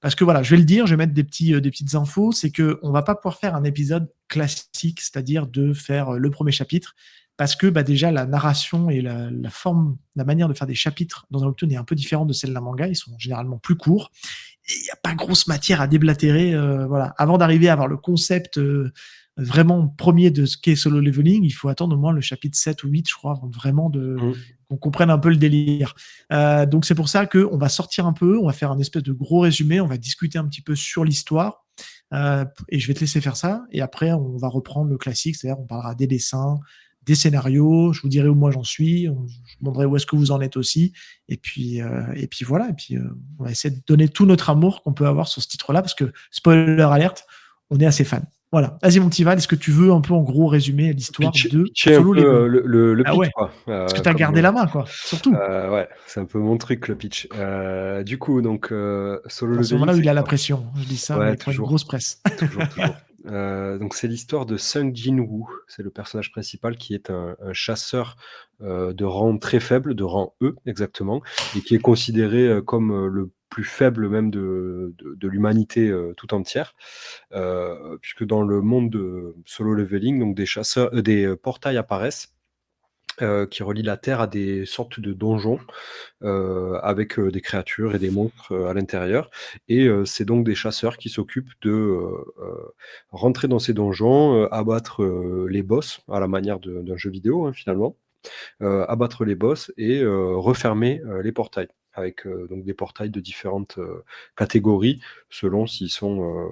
Parce que voilà, je vais le dire, je vais mettre des petites infos, c'est qu'on va pas pouvoir faire un épisode classique, c'est-à-dire de faire le premier chapitre, parce que déjà la narration et la forme, la manière de faire des chapitres dans un webtoon est un peu différente de celle d'un manga, ils sont généralement plus courts, et il n'y a pas grosse matière à déblatérer, voilà. Avant d'arriver à avoir le concept vraiment premier de ce qu'est Solo Leveling, il faut attendre au moins le chapitre 7 ou 8, je crois, avant vraiment qu'on comprenne un peu le délire. Donc c'est pour ça qu'on va sortir un peu, on va faire un espèce de gros résumé, on va discuter un petit peu sur l'histoire, et je vais te laisser faire ça. Et après, on va reprendre le classique, c'est-à-dire on parlera des dessins, des scénarios, je vous dirai où moi j'en suis, je vous demanderai où est-ce que vous en êtes aussi, et puis voilà, et puis on va essayer de donner tout notre amour qu'on peut avoir sur ce titre-là, parce que, spoiler alerte, on est assez fan. Voilà. Vas-y, mon petit Val, est-ce que tu veux un peu en gros résumer l'histoire de Pitcher un Solo peu Leveling? le Ah pitch, ouais, quoi. parce que tu as gardé la main, quoi, surtout. Ouais, c'est un peu mon truc, le pitch. Du coup, donc, Solo À ce Leveling, moment-là où c'est il a la quoi? pression, je dis ça, mais Ouais, il prend une toujours, grosse presse. toujours, toujours. Donc, c'est l'histoire de Sung Jin-woo. C'est le personnage principal qui est un chasseur de rang très faible, de rang E exactement, et qui est considéré comme le plus faible même de l'humanité tout entière. Puisque dans le monde de Solo Leveling, donc des portails apparaissent qui relient la Terre à des sortes de donjons avec des créatures et des monstres à l'intérieur. Et c'est donc des chasseurs qui s'occupent de rentrer dans ces donjons, abattre les boss à la manière d'un jeu vidéo finalement, abattre les boss et refermer les portails avec donc des portails de différentes catégories selon s'ils sont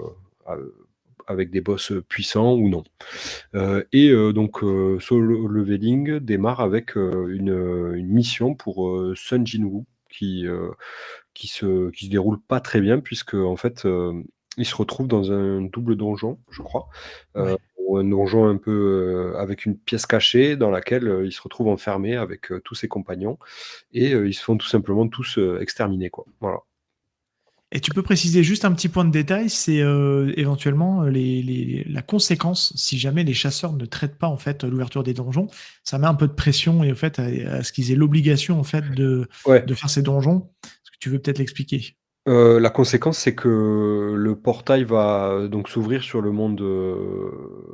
avec des boss puissants ou non. Donc Solo Leveling démarre avec une mission pour Sun Jinwoo qui se déroule pas très bien puisque en fait il se retrouve dans un double donjon, je crois, Ouais. ou un donjon un peu avec une pièce cachée dans laquelle il se retrouve enfermé avec tous ses compagnons et ils se font tout simplement tous exterminer, quoi. Voilà. Et tu peux préciser juste un petit point de détail, c'est éventuellement la conséquence si jamais les chasseurs ne traitent pas en fait l'ouverture des donjons. Ça met un peu de pression et au fait à ce qu'ils aient l'obligation en fait Ouais. de faire ces donjons. Est-ce que tu veux peut-être l'expliquer? La conséquence, c'est que le portail va donc s'ouvrir sur le monde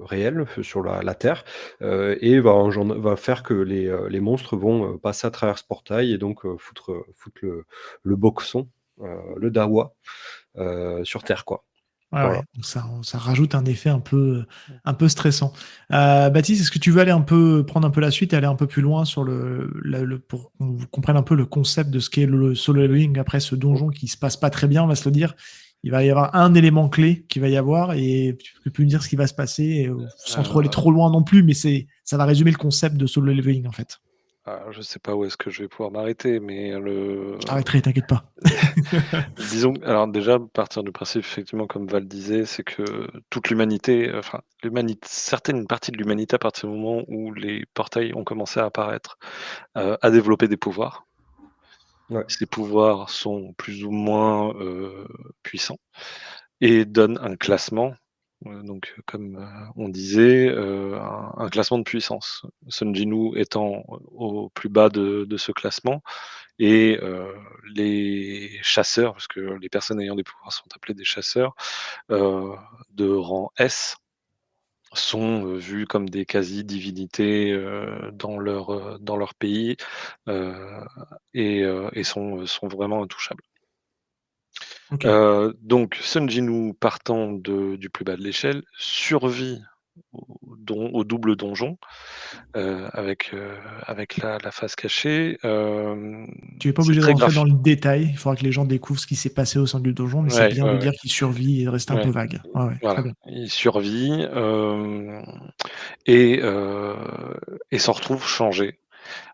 réel, sur la Terre, et va faire que les monstres vont passer à travers ce portail et donc foutre le boxon, le dawa, sur Terre, quoi. Ouais, Voilà. ouais. Donc ça rajoute un effet un peu stressant. Baptiste, est-ce que tu veux aller un peu prendre un peu la suite et aller un peu plus loin sur pour qu'on comprenne un peu le concept de ce qu'est le solo leveling après ce donjon qui se passe pas très bien, on va se le dire. Il va y avoir un élément clé qui va y avoir et tu peux me dire ce qui va se passer sans trop aller trop loin non plus, mais ça va résumer le concept de solo leveling en fait. Je sais pas où est-ce que je vais pouvoir m'arrêter, mais Je t'arrêterai, t'inquiète pas. disons, alors déjà, partir du principe, effectivement, comme Val disait, c'est que toute l'humanité, enfin, certaines parties de l'humanité, à partir du moment où les portails ont commencé à apparaître, a développé des pouvoirs. Ouais. Ces pouvoirs sont plus ou moins puissants et donnent un classement, donc comme on disait, un classement de puissance. Sun Jinwoo étant au plus bas de ce classement et les chasseurs, parce que les personnes ayant des pouvoirs sont appelées des chasseurs, heu, de rang S sont vus comme des quasi-divinités dans leur pays, heu et sont vraiment intouchables. Ok. Donc Sun Jinwoo partant du plus bas de l'échelle survit au double donjon, avec la face cachée. Tu n'es pas C'est obligé de très rentrer dans graphique. le détail. Il faudra que les gens découvrent ce qui s'est passé au sein du donjon, mais c'est Ouais, bien ouais, de ouais, dire qu'il survit et de rester un peu ouais. vague. Ouais, ouais, très Voilà, bien. il survit, et s'en retrouve changé.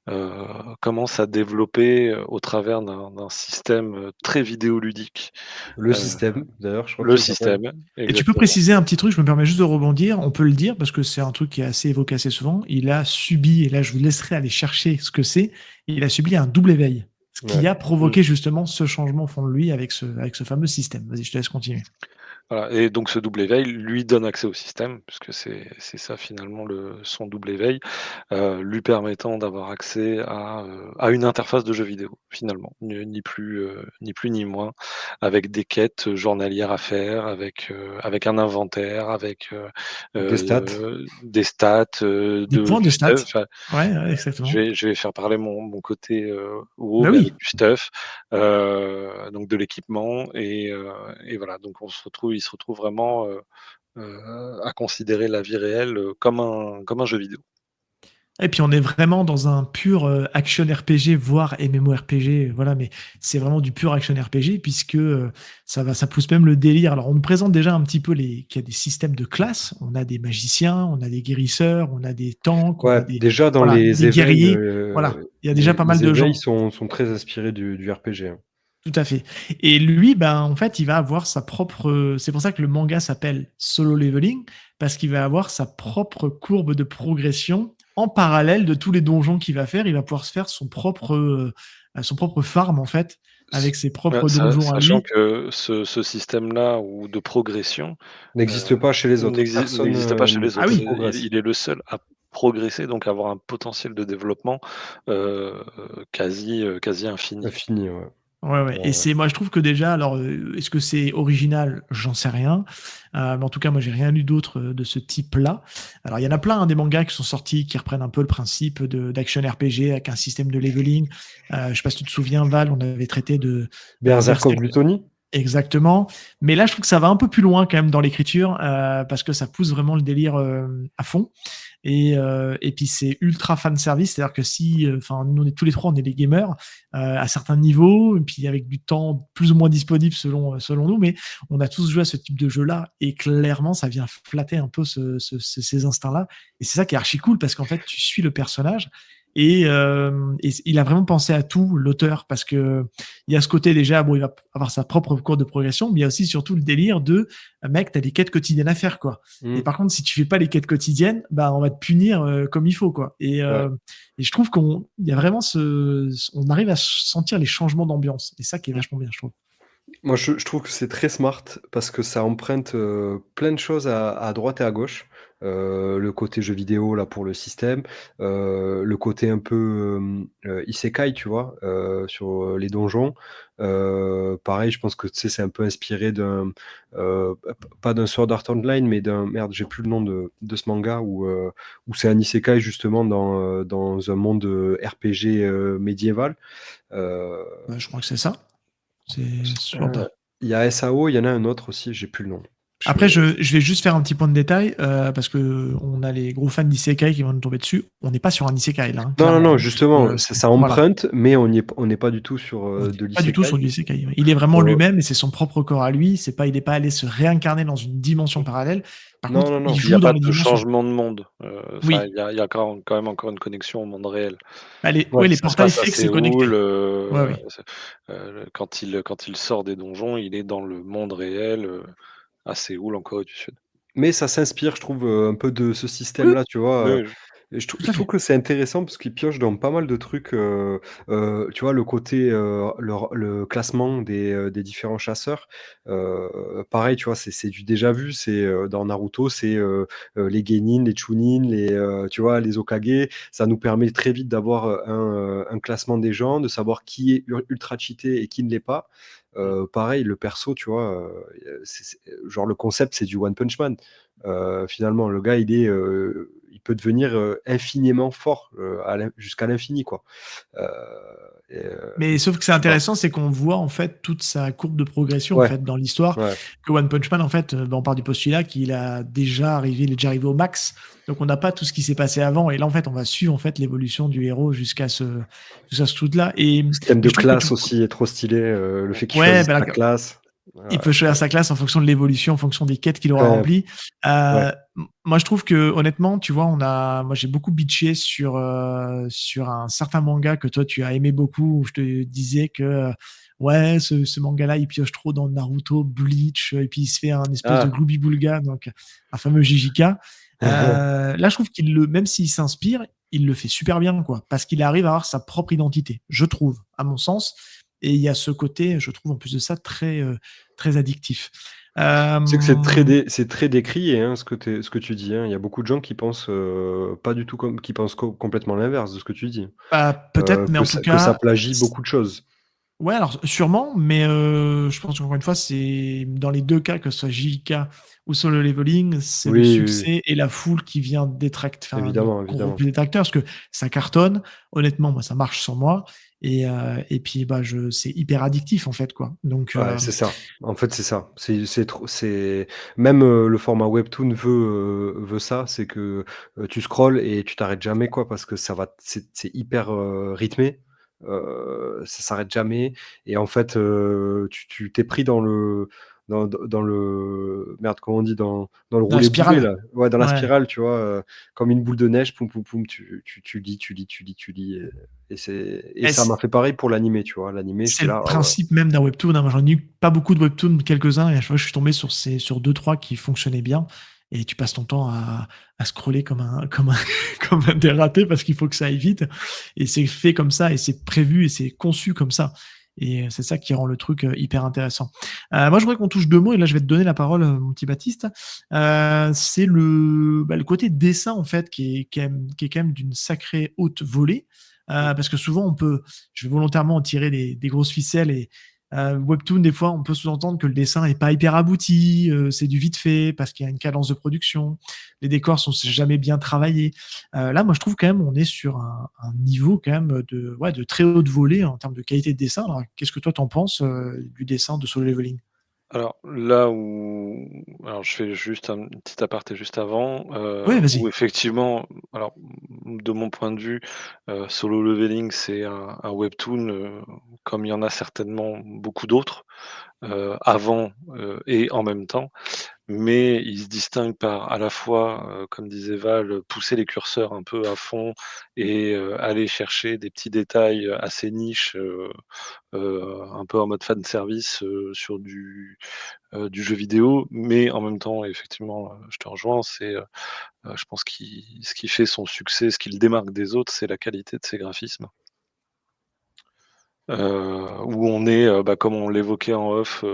Heu, Commence à développer, au travers d'un système, très vidéoludique, Le heu, système, d'ailleurs, je crois le qu'il s'appelle. système, Et tu peux exactement. préciser un petit truc, je me permets juste de rebondir, on peut le dire parce que c'est un truc qui est assez évoqué assez souvent. Il a subi, et là je vous laisserai aller chercher ce que c'est, il a subi un double éveil. Ce Ouais. qui a Mmh. provoqué justement ce changement au fond de lui avec ce fameux système. Vas-y, je te laisse continuer. Voilà, et donc ce double éveil lui donne accès au système, puisque c'est ça finalement son double éveil, lui permettant d'avoir accès à une interface de jeu vidéo finalement, ni plus ni moins, avec des quêtes journalières à faire, avec un inventaire, avec Des stats. des stats, Des points de du stats. stuff. Enfin, Ouais, ouais, exactement. je vais faire parler mon côté WoW, Bah mais avec oui. du stuff, donc de l'équipement, et voilà, donc il se retrouve vraiment à considérer la vie réelle comme un jeu vidéo. Et puis on est vraiment dans un pur action RPG, voire MMORPG, voilà, mais c'est vraiment du pur action RPG puisque ça pousse même le délire. Alors on nous présente déjà un petit peu qu'il y a des systèmes de classes. On a des magiciens, on a des guérisseurs, on a des tanks, on Ouais, a des déjà dans voilà, les des éveils, guerriers. Voilà, il y a déjà pas mal les de éveils gens. sont très inspirés du RPG, hein. Tout à fait. Et lui, ben, en fait, il va avoir sa propre. C'est pour ça que le manga s'appelle Solo Leveling, parce qu'il va avoir sa propre courbe de progression en parallèle de tous les donjons qu'il va faire. Il va pouvoir se faire son propre farm, en fait, S avec ses Ouais, propres donjons à sachant lui. que ce système-là ou de progression, N'existe pas chez les autres. Personne, n'existe pas chez les Ah autres. ne oui, progresse. Il est le seul à progresser, donc avoir un potentiel de développement, heu, quasi infini. Infini, ouais. ouais, ouais. Et Ouais. moi, je trouve que déjà, alors, est-ce que c'est original? J'en sais rien. Mais en tout cas, moi, j'ai rien lu d'autre de ce type-là. Alors, il y en a plein, hein, des mangas qui sont sortis, qui reprennent un peu le principe d'action RPG avec un système de leveling. Je sais pas si tu te souviens, Val, on avait traité de Berserk of Berserk. Gluttony? Exactement. Mais là, je trouve que ça va un peu plus loin quand même dans l'écriture, parce que ça pousse vraiment le délire à fond. Et puis c'est ultra fan service, c'est-à-dire que si, enfin, nous on est tous les trois, on est des gamers à certains niveaux, et puis avec du temps plus ou moins disponible selon nous, mais on a tous joué à ce type de jeu-là, et clairement, ça vient flatter un peu ces instincts-là. Et c'est ça qui est archi cool, parce qu'en fait, tu suis le personnage. Et il a vraiment pensé à tout, l'auteur, parce que il y a ce côté déjà, bon, il va avoir sa propre courbe de progression, mais il y a aussi surtout le délire de, mec, t'as des quêtes quotidiennes à faire, quoi. Et Mmh. par contre, si tu fais pas les quêtes quotidiennes, bah, on va te punir comme il faut, quoi. Ouais. Et je trouve il y a vraiment on arrive à sentir les changements d'ambiance. Et ça qui est vachement bien, je trouve. Moi, je trouve que c'est très smart parce que ça emprunte, plein de choses à droite et à gauche. Le côté jeu vidéo là pour le système, le côté un peu, isekai, tu vois? Sur, les donjons. Pareil, je pense que, tu sais, c'est un peu inspiré pas d'un Sword Art Online, mais merde, j'ai plus le nom de ce manga où c'est un isekai justement dans un monde, RPG, médiéval. Heu Je crois que c'est ça. C'est Sword Heu, Art. il y a SAO, il y en a un autre aussi, j'ai plus le nom. Je Après, je vais juste faire un petit point de détail, parce que on a les gros fans d'isekai qui vont nous tomber dessus. On n'est pas sur un isekai là, hein, Non, non, clairement, non, hein. justement, ça Voilà. emprunte, mais on n'est pas du tout sur, On n'est de pas du tout sur l'isekai. du isekai. Il est vraiment Heu, lui-même et c'est son propre corps à lui. Il n'est pas allé se réincarner dans une dimension parallèle. Par non, contre, non, il non. Il y a joue dans pas les de dimensions. changement de monde, enfin, Oui. il y a quand même encore une connexion au monde réel. Bah, Ouais. les Ça se portails passe à fait que c'est Séoul, connecté. Ouais, oui. quand il sort des donjons, il est dans le monde réel, à Séoul, en Corée du Sud. Mais ça s'inspire, je trouve, un peu de ce Oui, système-là, tu vois? Oui, oui. Et tout je à trouve fait. que c'est intéressant parce qu'il pioche dans pas mal de trucs, tu vois? Le côté, le classement des différents chasseurs, pareil, tu vois? C'est du déjà vu, dans Naruto, les genin, les chunin, tu vois? Les Hokage. Ça nous permet très vite d'avoir, un classement des gens, de savoir qui est ultra cheaté et qui ne l'est pas. Mmh. Pareil, le perso, tu vois? Genre le concept, c'est du One Punch Man. Finalement, le gars, il peut devenir, infiniment fort, jusqu'à l'infini, quoi. Heu Mais sauf que c'est je sais pas. intéressant, c'est qu'on voit en fait toute sa courbe de progression en Ouais, fait dans l'histoire. ouais. Que One Punch Man en fait, bah, on part du postulat qu'il a déjà arrivé, il est déjà arrivé au max. Donc on n'a pas tout ce qui s'est passé avant. Et là en fait, on va suivre en fait l'évolution du héros jusqu'à ce truc-là. Le système Et de je trouve que tu, classe aussi est trop stylé, le fait qu'il ouais, choisisse bah, sa classe. il Ouais, peut choisir sa classe en fonction de l'évolution, en fonction des quêtes qu'il aura ouais, remplies. ouais. Moi, je trouve que honnêtement, tu vois, moi, j'ai beaucoup bitché sur un certain manga que toi, tu as aimé beaucoup, où je te disais que, ouais, ce manga-là, il pioche trop dans Naruto, Bleach, et puis il se fait un espèce de Ah! Glooby-Boulga, donc un fameux JJK. Là, je trouve même s'il s'inspire, il le fait super bien, quoi, parce qu'il arrive à avoir sa propre identité, je trouve, à mon sens. Et il y a ce côté, je trouve, en plus de ça, très addictif. C'est que Euh, c'est très décrié, hein, ce que tu dis, hein. Il y a beaucoup de gens qui pensent, pas du tout comme qui pensent complètement l'inverse de ce que tu dis. Bah, peut-être, mais en tout Que ça cas, plagie beaucoup de choses. ouais, alors sûrement, mais je pense qu'encore une fois, c'est dans les deux cas, que ce soit JK ou Solo Leveling, c'est le Oui, oui, oui. succès et la foule qui vient enfin, de Évidemment, corrompre évidemment. les détracteurs, parce que ça cartonne. Honnêtement, moi, ça marche sur moi. Et puis c'est hyper addictif en fait quoi. Donc Ouais, c'est ça. En fait, c'est ça. C'est trop c'est même, le format webtoon veut ça, c'est que, tu scrolles et tu t'arrêtes jamais quoi, parce que ça va c'est hyper, rythmé, ça s'arrête jamais et en fait, tu t'es pris dans le merde, comment on dit? Dans le dans la roulet-boulé spirale. là. Ouais, dans la Ouais. spirale, tu vois? Comme une boule de neige, poum, poum, poum, tu lis, tu lis et Et ça m'a fait pareil pour l'animé, tu vois? L'animé, c'est j'étais le là: «Ah ouais». principe même d'un webtoon, hein. Moi, j'en ai eu pas beaucoup de webtoons, quelques-uns, et à chaque fois, je suis tombé sur 2-3 qui fonctionnaient bien. Et tu passes ton temps à scroller comme un dératé parce qu'il faut que ça aille vite. Et c'est fait comme ça, et c'est prévu, et c'est conçu comme ça. Et c'est ça qui rend le truc hyper intéressant. Moi, je voudrais qu'on touche 2 mots, et là, je vais te donner la parole, mon petit Baptiste. C'est le côté dessin, en fait, qui est quand même d'une sacrée haute volée. Parce que souvent, je vais volontairement en tirer des grosses ficelles, et webtoon, des fois, on peut sous-entendre que le dessin est pas hyper abouti, c'est du vite fait parce qu'il y a une cadence de production, les décors sont jamais bien travaillés. Là, moi, je trouve quand même on est sur un niveau quand même de très haute volée en termes de qualité de dessin. Alors, qu'est-ce que toi t'en penses du dessin de Solo Leveling? Alors je fais juste un petit aparté juste avant, Oui, où vas-y. effectivement, alors de mon point de vue, Solo Leveling, c'est un webtoon, comme il y en a certainement beaucoup d'autres, avant, et en même temps. Mais il se distingue par à la fois, comme disait Val, pousser les curseurs un peu à fond et aller chercher des petits détails assez niches, un peu en mode fan service, sur du jeu vidéo. Mais en même temps, effectivement, je te rejoins, je pense ce qui fait son succès, ce qui le démarque des autres, c'est la qualité de ses graphismes. Où on est, comme on l'évoquait en off,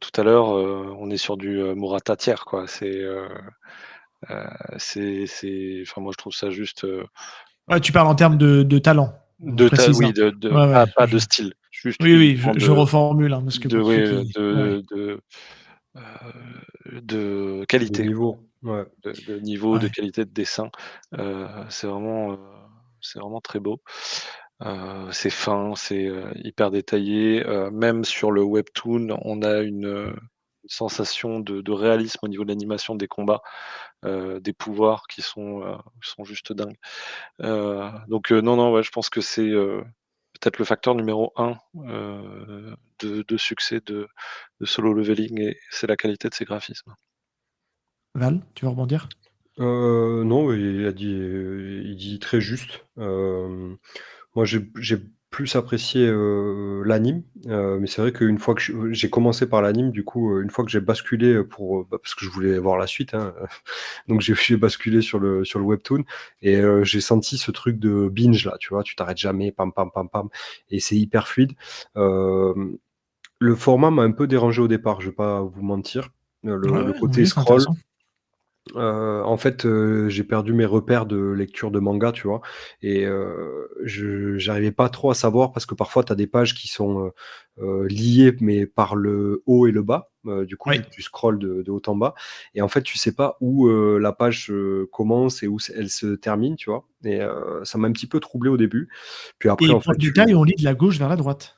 tout à l'heure, on est sur du, Murata tiers, quoi. Enfin moi je trouve ça juste, Ouais, tu parles en termes de talent, je de ta précise, oui, hein. de Ouais, ouais, pas de style, juste oui, oui, uniquement je reformule, hein, parce que de pour oui, ceux qui ouais. de De qualité, niveau, ouais. de niveau, de Ouais. qualité de dessin. C'est vraiment, très beau. C'est fin, c'est, hyper détaillé. Même sur le webtoon, on a une sensation de réalisme au niveau de l'animation des combats, des pouvoirs qui sont juste dingues. Non, non, ouais, je pense que c'est, peut-être le facteur numéro un de succès de Solo Leveling, et c'est la qualité de ses graphismes. Val, tu veux rebondir? Non, il dit très juste. Moi, j'ai plus apprécié, l'anime, mais c'est vrai qu'une fois que j'ai commencé par l'anime, du coup, une fois que j'ai basculé, parce que je voulais voir la suite, hein, donc j'ai basculé sur le webtoon et j'ai senti ce truc de binge là, tu vois? Tu t'arrêtes jamais, pam, pam, pam, pam et c'est hyper fluide. Hem, le format m'a un peu dérangé au départ, je vais pas vous mentir. Ouais, Le ouais, côté oui, c'est scroll. intéressant. En fait, j'ai perdu mes repères de lecture de manga, tu vois? Et je j'arrivais pas trop à savoir parce que parfois tu as des pages qui sont, liées, mais par le haut et le bas, du coup, Oui. vu que tu scrolles de haut en bas et en fait, tu sais pas où, la page, commence et où elle se termine, tu vois? Et ça m'a un petit peu troublé au début. Puis après, Et en pour fait, le détail, on lit de la gauche vers la droite,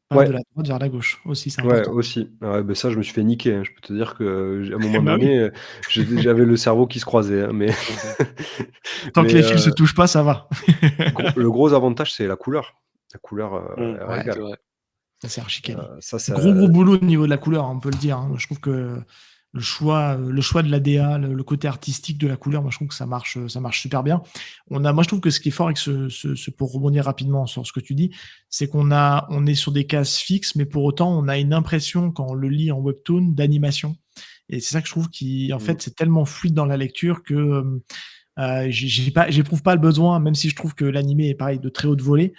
pas de ouais. la droite vers la gauche aussi, c'est Ouais, important. aussi. Ouais, bah, ça, je me suis fait niquer, hein. Je peux te dire que, à un moment Bah oui, donné, j'avais le cerveau qui se croisait, hein, mais Mmh. tant que mais les fils se touchent pas, ça va. le gros avantage, c'est la couleur. La couleur, Mmh, elle Ouais, c'est régale. vrai. ça c'est archi quali. Ça Gros, gros boulot au niveau de la couleur, hein, on peut le dire, hein. Je trouve que le choix de l'ADA, le côté artistique de la couleur, moi je trouve que ça marche super bien. Moi je trouve que ce qui est fort avec pour rebondir rapidement sur ce que tu dis, c'est on est sur des cases fixes, mais pour autant on a une impression quand on le lit en webtoon d'animation. Et c'est ça que je trouve qui, en Mmh. fait, c'est tellement fluide dans la lecture que j'éprouve pas le besoin, même si je trouve que l'animé est pareil de très haute volée,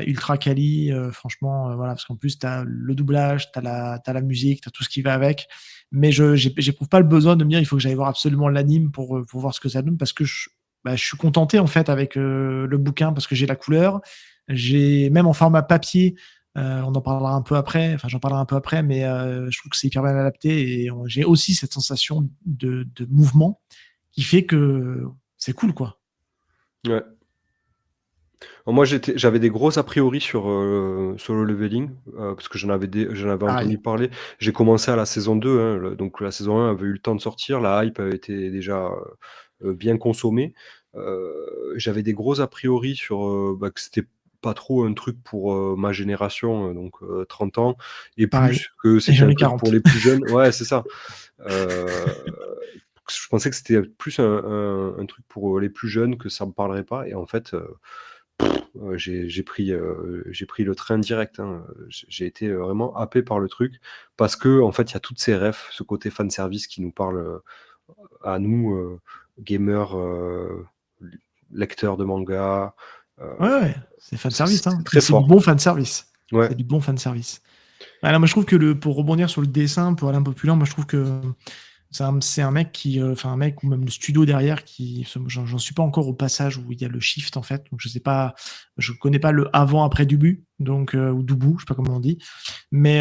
ultra quali, franchement, voilà, parce qu'en plus tu as le doublage, tu as la musique, tu as tout ce qui va avec. Mais j'éprouve pas le besoin de me dire il faut que j'aille voir absolument l'anime pour voir ce que ça donne, parce que je suis contenté en fait avec le bouquin, parce que j'ai la couleur, j'ai même en format papier. On en parlera un peu après, enfin j'en parlerai un peu après, mais je trouve que c'est hyper bien adapté, et j'ai aussi cette sensation de mouvement qui fait que c'est cool, quoi. ouais. Moi, j'avais des gros a priori sur Solo Leveling, parce que j'en avais Pareil. entendu parler. J'ai commencé à la saison 2, hein, donc la saison 1 avait eu le temps de sortir, la hype avait été déjà bien consommée. J'avais des gros a priori sur que c'était pas trop un truc pour ma génération, donc 30 ans et Pareil. plus, que Et c'était j'en un ai truc pour 40. les plus jeunes. Ouais, c'est ça. Euh, je pensais que c'était plus un truc pour les plus jeunes, que ça me parlerait pas, et en fait. J'ai pris le train direct, hein. J'ai été vraiment happé par le truc parce que en fait, il y a toutes ces refs, ce côté fan service qui nous parle à nous, gamers, lecteurs de manga. Ouais, ouais, c'est fan service, C'est hein. très Mais c'est du fort. bon fan service. Ouais. C'est du bon fan service. Alors, moi, je trouve que pour rebondir sur le dessin, pour aller un peu plus loin, moi, je trouve que c'est un mec qui, enfin un mec ou même le studio derrière qui, j'en suis pas encore au passage où il y a le shift en fait, donc je sais pas, je connais pas le avant après début, donc ou Doubou, je sais pas comment on dit, mais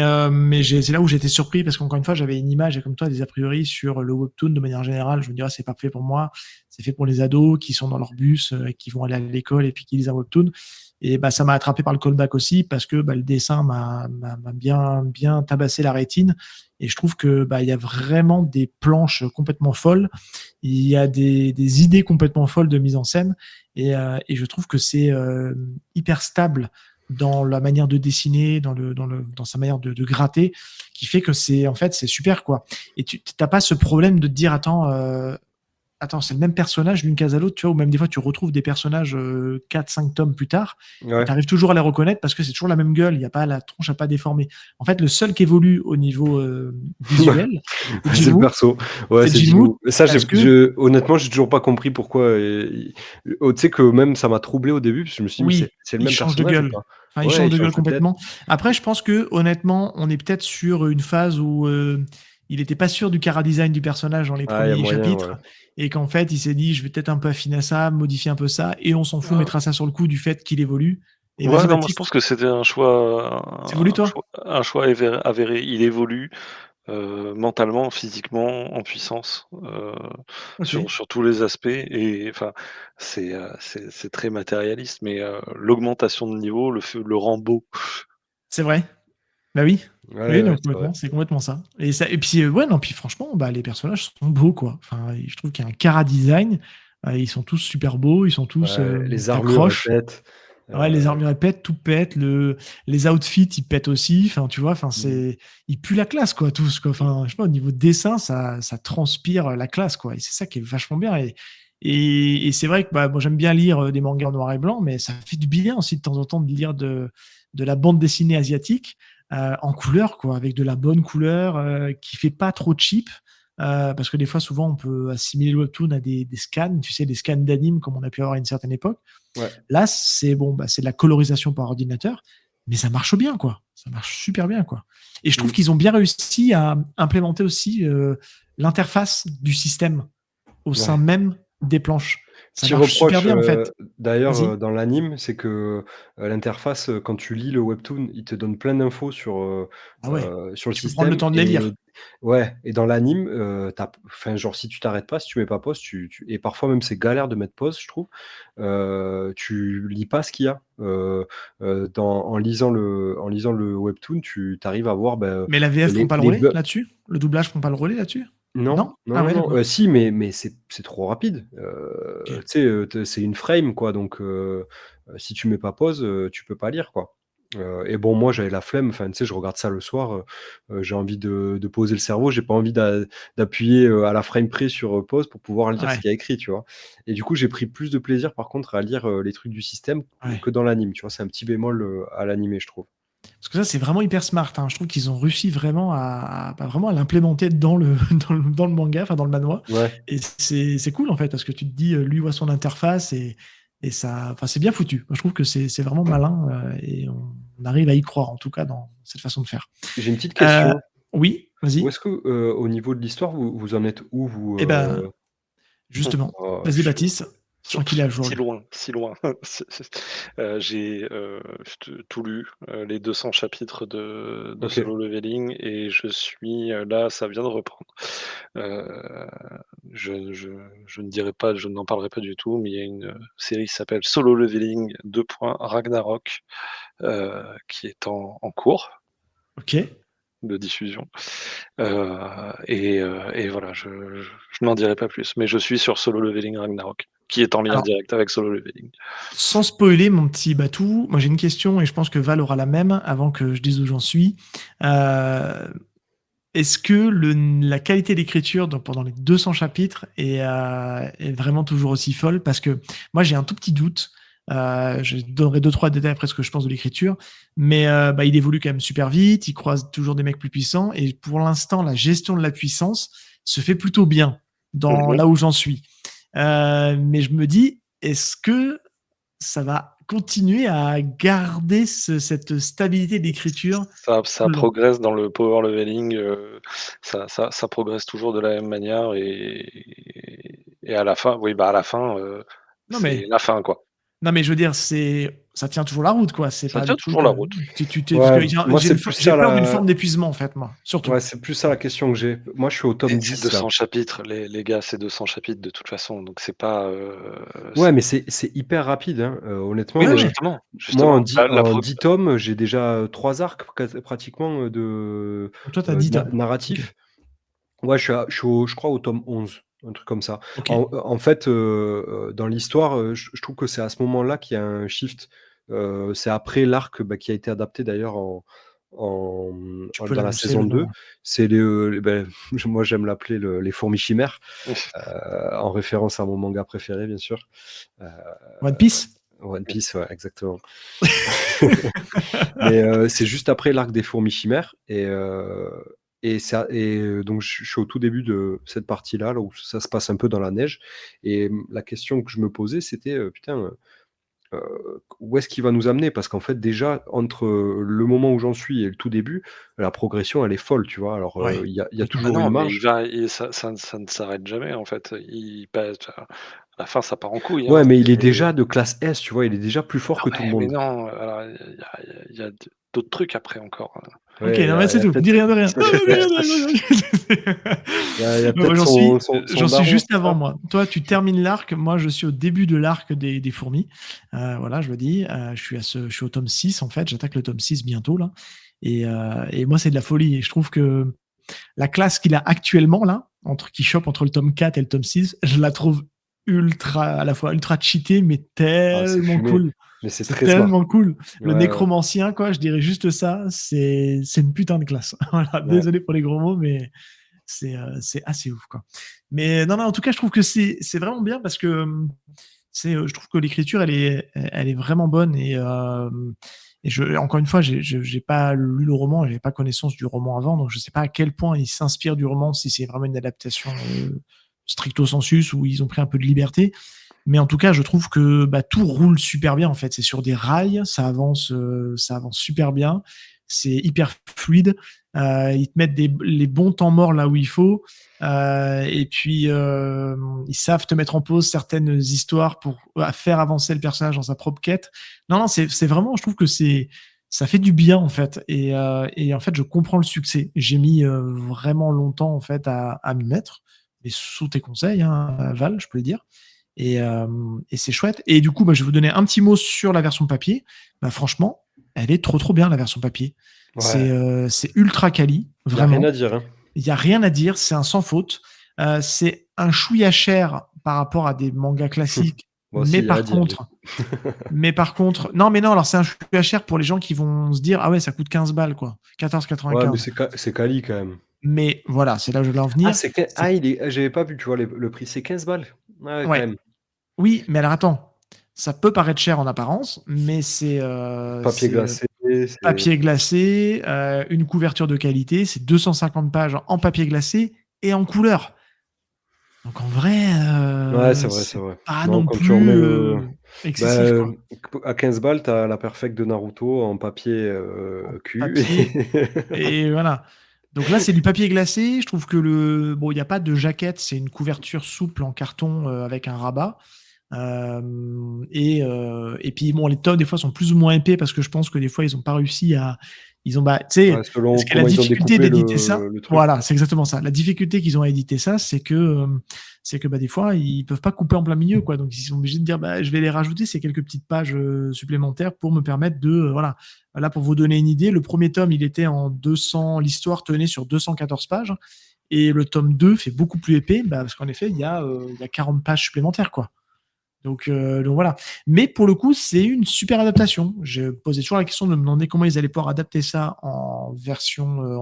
c'est là où j'étais surpris parce qu'encore une fois j'avais une image et comme toi des a priori sur le webtoon de manière générale, je me dirais c'est pas fait pour moi, c'est fait pour les ados qui sont dans leur bus, qui vont aller à l'école et puis qui lisent un webtoon. Et bah, ça m'a attrapé par le callback aussi parce que bah, le dessin m'a bien tabassé la rétine. Et je trouve que bah, il y a vraiment des planches complètement folles. Il y a des idées complètement folles de mise en scène. Et je trouve que c'est hyper stable dans la manière de dessiner, dans sa manière de gratter, qui fait que c'est en fait c'est super quoi. Et tu n'as pas ce problème de te dire attends, c'est le même personnage d'une case à l'autre, tu vois, ou même des fois tu retrouves des personnages 4-5 tomes plus tard, et tu Ouais. arrives toujours à les reconnaître parce que c'est toujours la même gueule, il n'y a pas la tronche à pas déformer. En fait, le seul qui évolue au niveau visuel, c'est C'est le Jinwoo. perso. Ouais, C'est c'est Jinwoo Jinwoo. Mais ça, parce que, honnêtement, j'ai toujours pas compris pourquoi. Oh, tu sais que même ça m'a troublé au début, parce que je me suis dit, mais oui, c'est le il même change de personnage ou gueule. pas? Enfin, il Ouais, change il de gueule change de tête. complètement. Après, je pense que honnêtement, on est peut-être sur une phase où il n'était pas sûr du chara-design du personnage dans les Ah, il y a premiers moyen, ouais. chapitres, et qu'en fait, il s'est dit, je vais peut-être un peu affiner ça, modifier un peu ça, et on s'en fout, on Ah, mettra ça sur le coup du fait qu'il évolue. Et ouais, vas-y, non, moi je pense Baptiste, que c'était t'évolues toi? un choix avéré. Il évolue mentalement, physiquement, en puissance, Ok. sur tous les aspects. Et enfin, c'est très matérialiste, mais l'augmentation de niveau le rend beau. C'est vrai. Bah oui. Ouais, Oui, ouais, non, c'est vrai. complètement, c'est complètement ça. Et puis, ouais, non, puis franchement, bah, les personnages sont beaux, quoi. Enfin, je trouve qu'il y a un cara design. Ils sont tous super beaux, ils sont tous, Ouais, les armures, elles t'accroches. pètent. Ouais, les armures, elles pètent, tout pète. Les outfits, ils pètent aussi. Enfin, tu vois, enfin, Mmh. ils puent la classe, quoi, tous, quoi. Enfin, je sais pas, au niveau de dessin, ça transpire la classe, quoi. Et c'est ça qui est vachement bien. Et c'est vrai que, bah, moi, j'aime bien lire des mangas en noir et blanc, mais ça fait du bien aussi de temps en temps de lire de la bande dessinée asiatique en couleur, quoi, avec de la bonne couleur, qui fait pas trop cheap. Parce que des fois, souvent, on peut assimiler le webtoon à des scans, tu sais, des scans d'anime comme on a pu avoir à une certaine époque. Ouais. Là, c'est bon, bah, c'est de la colorisation par ordinateur, mais ça marche bien, quoi. Ça marche super bien, quoi. Et je trouve Mmh. qu'ils ont bien réussi à implémenter aussi l'interface du système au sein Ouais. même des planches. Ça Petit marche super reproche, bien, en fait. d'ailleurs, Vas-y. dans l'anime, c'est que, l'interface, quand tu lis le webtoon, il te donne plein d'infos Ah ouais. sur le Tu peux prendre le système, temps de les et lire. ouais, et dans l'anime, enfin, genre, si tu t'arrêtes pas, si tu mets pas pause, et parfois même c'est galère de mettre pause, je trouve, tu lis pas ce qu'il y a. En lisant le webtoon, tu arrives à voir, Mais la VF prend pas le les relais bugs. là-dessus? Le doublage prend pas le relais là-dessus? Non, Non? non, Ah non, ouais, non, d'accord. si, mais c'est trop rapide. Ok. Tu sais, t c'est une frame, quoi, donc si tu mets pas pause, tu peux pas lire, quoi. Et bon, moi, j'avais la flemme, enfin, tu sais, je regarde ça le soir, j'ai envie de poser le cerveau, j'ai pas envie d'appuyer, à la frame près sur, pause pour pouvoir lire ce Ouais, qu'il y a écrit, tu vois? Et du coup, j'ai pris plus de plaisir, par contre, à lire, les trucs du système ouais. que dans l'anime, tu vois? C'est un petit bémol, à l'animé, je trouve. Parce que ça, c'est vraiment hyper smart, hein. Je trouve qu'ils ont réussi vraiment bah, vraiment à l'implémenter dans le dans le manga, enfin dans le manhwa, Ouais. et c'est cool, en fait, parce que tu te dis, lui voit son interface et ça enfin, c'est bien foutu. Moi, je trouve que c'est vraiment malin, et on arrive à y croire, en tout cas, dans cette façon de faire. J'ai une petite Heu, question. oui, Où vas-y. est-ce que, au niveau de l'histoire, vous en êtes où, vous, Et ben, justement, Oh, vas-y, Baptiste, je So sens qu'il est à jour, si lui. loin, si loin. J'ai, tout lu, les 200 chapitres de OK. Solo Leveling, et je suis, là, ça vient de reprendre. Heu, je ne dirai pas, je n'en parlerai pas du tout, mais il y a une série qui s'appelle Solo Leveling : Ragnarok, qui est en cours Ok. de diffusion. Et voilà, je n'en dirai pas plus, mais je suis sur Solo Leveling Ragnarok, qui est en lien Alors, direct avec Solo Leveling. sans spoiler mon petit Batou, moi j'ai une question et je pense que Val aura la même avant que je dise où j'en suis. Est-ce que la qualité d'écriture pendant les 200 chapitres est vraiment toujours aussi folle? Parce que moi j'ai un tout petit doute. Je donnerai 2-3 détails après ce que je pense de l'écriture, mais il évolue quand même super vite, il croise toujours des mecs plus puissants, et pour l'instant la gestion de la puissance se fait plutôt bien dans Mhm. là où j'en suis. Mais je me dis, est-ce que ça va continuer à garder cette stabilité d'écriture Ça tout le long? progresse dans le power leveling, ça progresse toujours de la même manière et à la fin, oui, à la fin, Non c'est mais la fin, quoi. Non, mais je veux dire, ça tient toujours la route, quoi. C'est Ça pas tient le toujours truc. la route. Parce que Ouais, moi, c'est plus j'ai ça peur d'une la forme d'épuisement, en fait, moi, surtout. ouais, c'est plus ça la question que j'ai. Moi, je suis au Et tome c'est 10 là. 200 chapitres, les gars, c'est 200 chapitres de toute façon, donc c'est pas, Ouais, mais c'est hyper rapide, hein. oui, Honnêtement, mais Ouais, ouais. moi, justement, la en pro 10 tomes, j'ai déjà 3 arcs pratiquement Donc toi, t'as 10 tomes. Ok. narratifs. Ouais, je crois au tome 11, un truc comme ça. Ok. En fait, dans l'histoire, je trouve que c'est à ce moment-là qu'il y a un shift. C'est après l'arc, qui a été adapté d'ailleurs Tu peux dans la l'annoncer saison le 2. nom. C'est moi j'aime l'appeler les fourmis chimères, en référence à mon manga préféré, bien sûr. Heu, One Piece. One Piece, ouais, exactement. Mais c'est juste après l'arc des fourmis chimères donc je suis au tout début de cette partie-là, là où ça se passe un peu dans la neige et la question que je me posais, c'était, «Putain, où est-ce qu'il va nous amener?» Parce qu'en fait, déjà, entre, le moment où j'en suis et le tout début, la progression, elle est folle, tu vois? Alors, Ouais. il y a Ah toujours une non, mais marge. ça ne s'arrête jamais, en fait. Il passe à la fin, ça part en couille, hein. Ouais, mais il est déjà de classe S, tu vois? Il est déjà plus fort Ah que tout le ouais, mais monde. non, alors il y a d'autres trucs après encore, Ok, Ouais, il y non, mais a il y c'est a tout. Dis peut-être rien de rien. Non, il y dis a rien de rien. il y a Moi, peut-être son j'en suis daron, juste c'est avant, ça? moi. Toi, tu termines l'arc. Moi, je suis au début de l'arc des fourmis. Voilà, je le dis. Je suis au tome 6, en fait. J'attaque le tome 6 bientôt, là. Et moi, c'est de la folie. Et je trouve que la classe qu'il a actuellement, là, qui chope entre le tome 4 et le tome 6, je la trouve à la fois ultra cheatée, mais Ah, c'est tellement fumé, cool. mais c'est C'est très smart. tellement cool. Le Ouais, ouais, nécromancien, quoi, je dirais juste ça. C'est une putain de classe. Voilà, ouais. désolé pour les gros mots, mais c'est assez ouf, quoi. Mais non, non, en tout cas, je trouve que c'est vraiment bien parce que je trouve que l'écriture, elle est vraiment bonne et encore une fois, j'ai pas lu le roman, j'avais pas connaissance du roman avant, donc je sais pas à quel point il s'inspire du roman, si c'est vraiment une adaptation stricto sensus ou ils ont pris un peu de liberté. Mais en tout cas, je trouve que tout roule super bien en fait. C'est sur des rails, ça avance super bien. C'est hyper fluide. Ils te mettent les bons temps morts là où il faut. Et puis ils savent te mettre en pause certaines histoires pour faire avancer le personnage dans sa propre quête. Non, non, c'est vraiment, je trouve que ça fait du bien en fait. Et en fait, je comprends le succès. J'ai mis vraiment longtemps en fait à m'y mettre. Et sous tes conseils, hein, Val, je peux le dire. Et c'est chouette. Et du coup, je vais vous donner un petit mot sur la version papier. Franchement, elle est trop trop bien la version papier. Ouais, C'est ultra quali, il y a rien à vraiment. dire, hein. Il n'y a rien à dire, c'est un sans faute. C'est un chouïa cher par rapport à des mangas classiques, Moi aussi, il y a à dire, du coup. mais par contre, non, mais non, alors c'est un chouïa cher pour les gens qui vont se dire, ah ouais, ça coûte 15 balles, quoi, Ouais, mais 14,95. c'est quali quand même. Mais voilà, c'est là où je voulais en Ah, venir. c'est quin C'est ah, j'avais pas vu, tu vois, le prix, c'est 15 balles? Ouais, quand Ouais, même. oui, mais alors attends, ça peut paraître cher en apparence, mais Papier glacé, c'est papier glacé, une couverture de qualité, c'est 250 pages en papier glacé et en couleur. Donc en vrai, ouais, c'est vrai, c'est c'est vrai. pas Non, non quand tu remets plus le excessif, bah, quoi. à 15 balles, tu as la perfect de Naruto en papier, En cul. papier et voilà. Donc là, c'est du papier glacé. Je trouve que bon, il n'y a pas de jaquette, c'est une couverture souple en carton avec un rabat. Et puis bon, les tomes des fois sont plus ou moins épais parce que je pense que des fois ils n'ont pas réussi à Ils ont, tu sais, Ouais, selon parce que la comment ils ont difficulté découpé d'éditer ça, le truc. voilà, c'est exactement ça. La difficulté qu'ils ont à éditer ça, c'est que des fois, ils peuvent pas couper en plein milieu, quoi. Donc, ils sont obligés de dire, je vais les rajouter ces quelques petites pages supplémentaires pour me permettre de, voilà. Là, pour vous donner une idée, le premier tome, il était en 200, l'histoire tenait sur 214 pages, et le tome 2 fait beaucoup plus épais, parce qu'en effet, il y a 40 pages supplémentaires, quoi. Donc voilà. Mais pour le coup, c'est une super adaptation. Je posais toujours la question de me demander comment ils allaient pouvoir adapter ça en version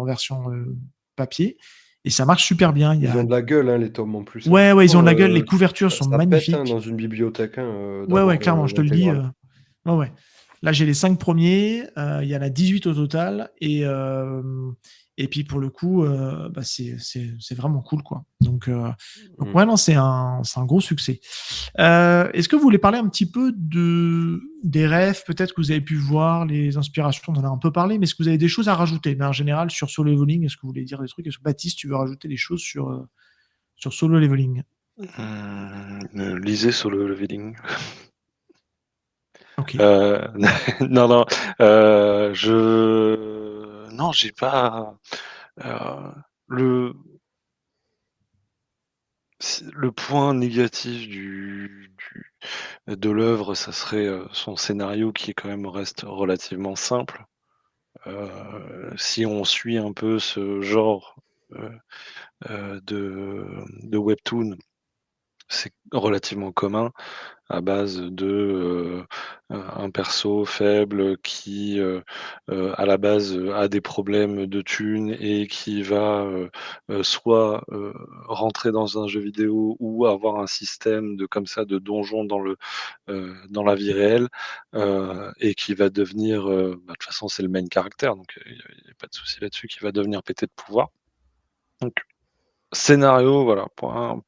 papier. Et ça marche super bien. Ils ont de la gueule, hein, les tomes en plus. Hein. Ouais, ils ont de la gueule. Les Franchement, couvertures sont ça pète hein, magnifiques. dans une bibliothèque Ouais, d'avoir clairement, je te le dis. l'intégrale. Ouais. Là, j'ai les 5 premiers. Il y en a 18 au total. Et puis, pour le coup, c'est vraiment cool, quoi. Donc ouais, non, c'est un gros succès. Est-ce que vous voulez parler un petit peu des rêves, peut-être que vous avez pu voir, les inspirations, on en a un peu parlé, mais est-ce que vous avez des choses à rajouter? Mais en général, sur Solo Leveling, est-ce que vous voulez dire des trucs? Est-ce que Baptiste, tu veux rajouter des choses sur Solo Leveling? Lisez Solo Leveling. Ok. Non, non, j'ai pas le point négatif de l'œuvre, ça serait son scénario qui quand même reste relativement simple. Si on suit un peu ce genre de webtoon, c'est relativement commun, à base de un perso faible qui à la base a des problèmes de thunes et qui va soit rentrer dans un jeu vidéo ou avoir un système comme ça de donjon dans la vie réelle, et qui va devenir de toute façon c'est le main caractère, donc il y a pas de souci là-dessus, qui va devenir pété de pouvoir. Donc scénario, voilà, point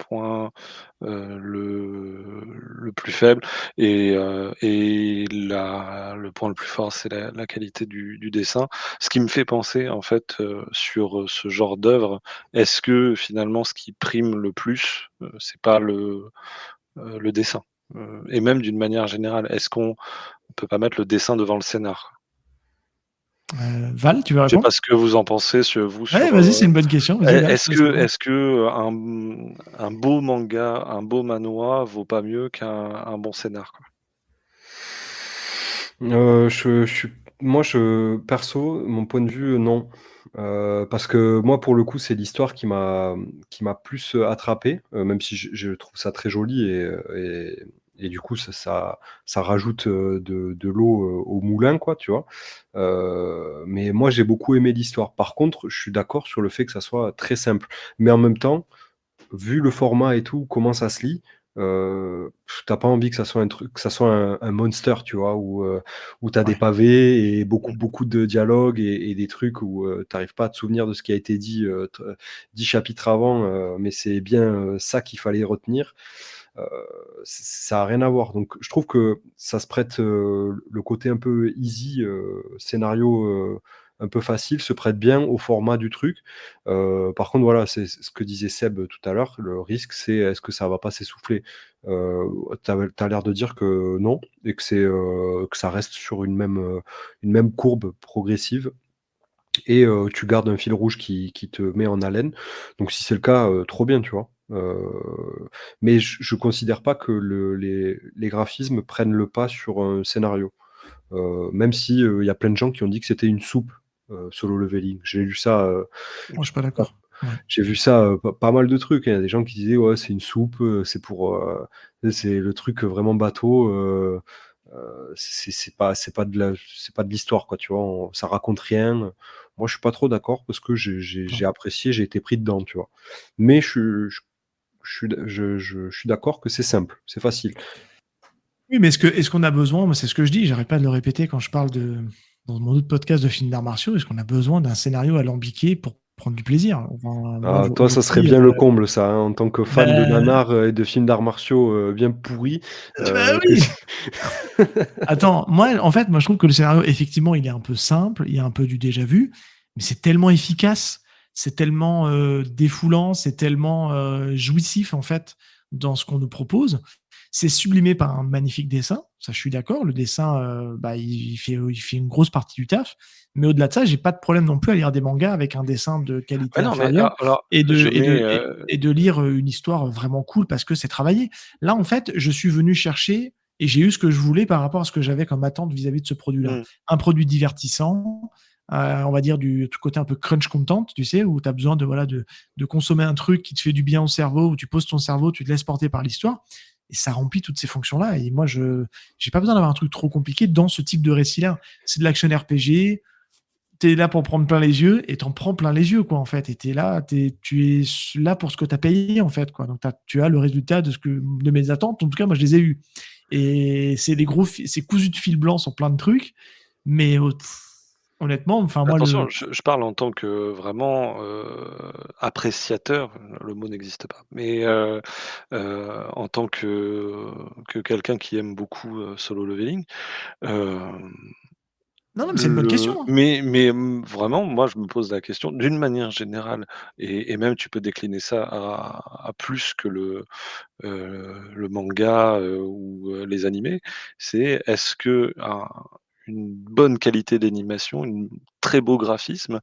le plus faible, et le point le plus fort, c'est la qualité du dessin. Ce qui me fait penser, en fait, sur ce genre d'œuvre, est-ce que finalement ce qui prime le plus, c'est pas le dessin? Et même d'une manière générale, est-ce qu'on peut pas mettre le dessin devant le scénar? Val, tu veux Je sais répondre? pas ce que vous en pensez, Ouais, vas-y, c'est une bonne question. Vas-y, Val, je te laisse répondre. est-ce que un beau manga, un beau manhwa vaut pas mieux qu'un bon scénar, quoi? Perso, mon point de vue, non. Parce que moi, pour le coup, c'est l'histoire qui m'a plus attrapé, même si je trouve ça très joli et du coup, ça rajoute de l'eau au moulin, quoi, tu vois. Mais moi, j'ai beaucoup aimé l'histoire. Par contre, je suis d'accord sur le fait que ça soit très simple. Mais en même temps, vu le format et tout, comment ça se lit, t'as pas envie que ça soit un truc, que ça soit un monster, tu vois, où t'as des Ouais. pavés et beaucoup de dialogues et des trucs où t'arrives pas à te souvenir de ce qui a été dit 10 chapitres avant, mais c'est bien ça qu'il fallait retenir. Euh, Ça a rien à voir. Donc je trouve que ça se prête, le côté un peu easy, scénario un peu facile, se prête bien au format du truc. Par contre, voilà, c'est ce que disait Seb tout à l'heure, le risque, c'est est-ce que ça va pas s'essouffler? Tu l'air de dire que non, et que ça reste sur une même courbe progressive, et tu gardes un fil rouge qui te met en haleine. Donc si c'est le cas, trop bien, tu vois? Mais je considère pas que les graphismes prennent le pas sur un scénario. Même si, il y a plein de gens qui ont dit que c'était une soupe, Solo Leveling. J'ai lu ça, Moi, je suis pas d'accord. Ouais. j'ai vu ça, pas mal de trucs, hein. Il y a des gens qui disaient: «Ouais, c'est une soupe, c'est le truc vraiment bateau, c'est pas de l'histoire, quoi», tu vois? Ça raconte rien. Moi, je suis pas trop d'accord parce que j'ai apprécié, j'ai été pris dedans, tu vois? Mais je suis d'accord que c'est simple, c'est facile. Oui, mais est-ce qu'on a besoin, moi c'est ce que je dis, j'arrête pas de le répéter quand je parle dans mon autre podcast de films d'arts martiaux, est-ce qu'on a besoin d'un scénario alambiqué pour prendre du plaisir? Enfin, moi Ah, toi, ça serait aujourd'hui, bien le comble, ça, hein, en tant que fan de ben, nanar, et de films d'arts martiaux, bien pourris, bah que oui! Attends, moi je trouve que le scénario, effectivement, il est un peu simple, il y a un peu du déjà vu, mais c'est tellement efficace, c'est tellement défoulant, c'est tellement jouissif en fait dans ce qu'on nous propose. c'est sublimé par un magnifique dessin. Ça, je suis d'accord. Le dessin, il fait une grosse partie du taf. Mais au-delà de ça, j'ai pas de problème non plus à lire des mangas avec un dessin de qualité Ouais, non, mais inférieure alors, et je de, et mets. de, et, et de lire une histoire vraiment cool parce que c'est travaillé. Là, en fait, je suis venu chercher et j'ai eu ce que je voulais par rapport à ce que j'avais comme attente vis-à-vis de ce produit-là. Un produit divertissant, on va dire du côté un peu crunch content, tu sais, où tu as besoin de consommer un truc qui te fait du bien au cerveau, où tu poses ton cerveau, tu te laisses porter par l'histoire. Et ça remplit toutes ces fonctions-là. Et moi, je n'ai pas besoin d'avoir un truc trop compliqué dans ce type de récit-là. C'est de l'action RPG. Tu es là pour prendre plein les yeux et t'en prends plein les yeux, quoi, en fait. Et tu es là pour ce que tu as payé, en fait, quoi. Donc, tu as le résultat de mes attentes. En tout cas, moi, je les ai eues. Et c'est c'est cousu de fil blanc sur plein de trucs. Mais honnêtement, enfin, moi, Attention, je parle en tant que vraiment appréciateur, le mot n'existe pas, mais en tant que quelqu'un qui aime beaucoup Solo Leveling, non, mais c'est une bonne question, hein. mais vraiment, moi, je me pose la question, d'une manière générale, et même tu peux décliner ça à plus que le manga ou les animés, c'est est-ce que une bonne qualité d'animation, un très beau graphisme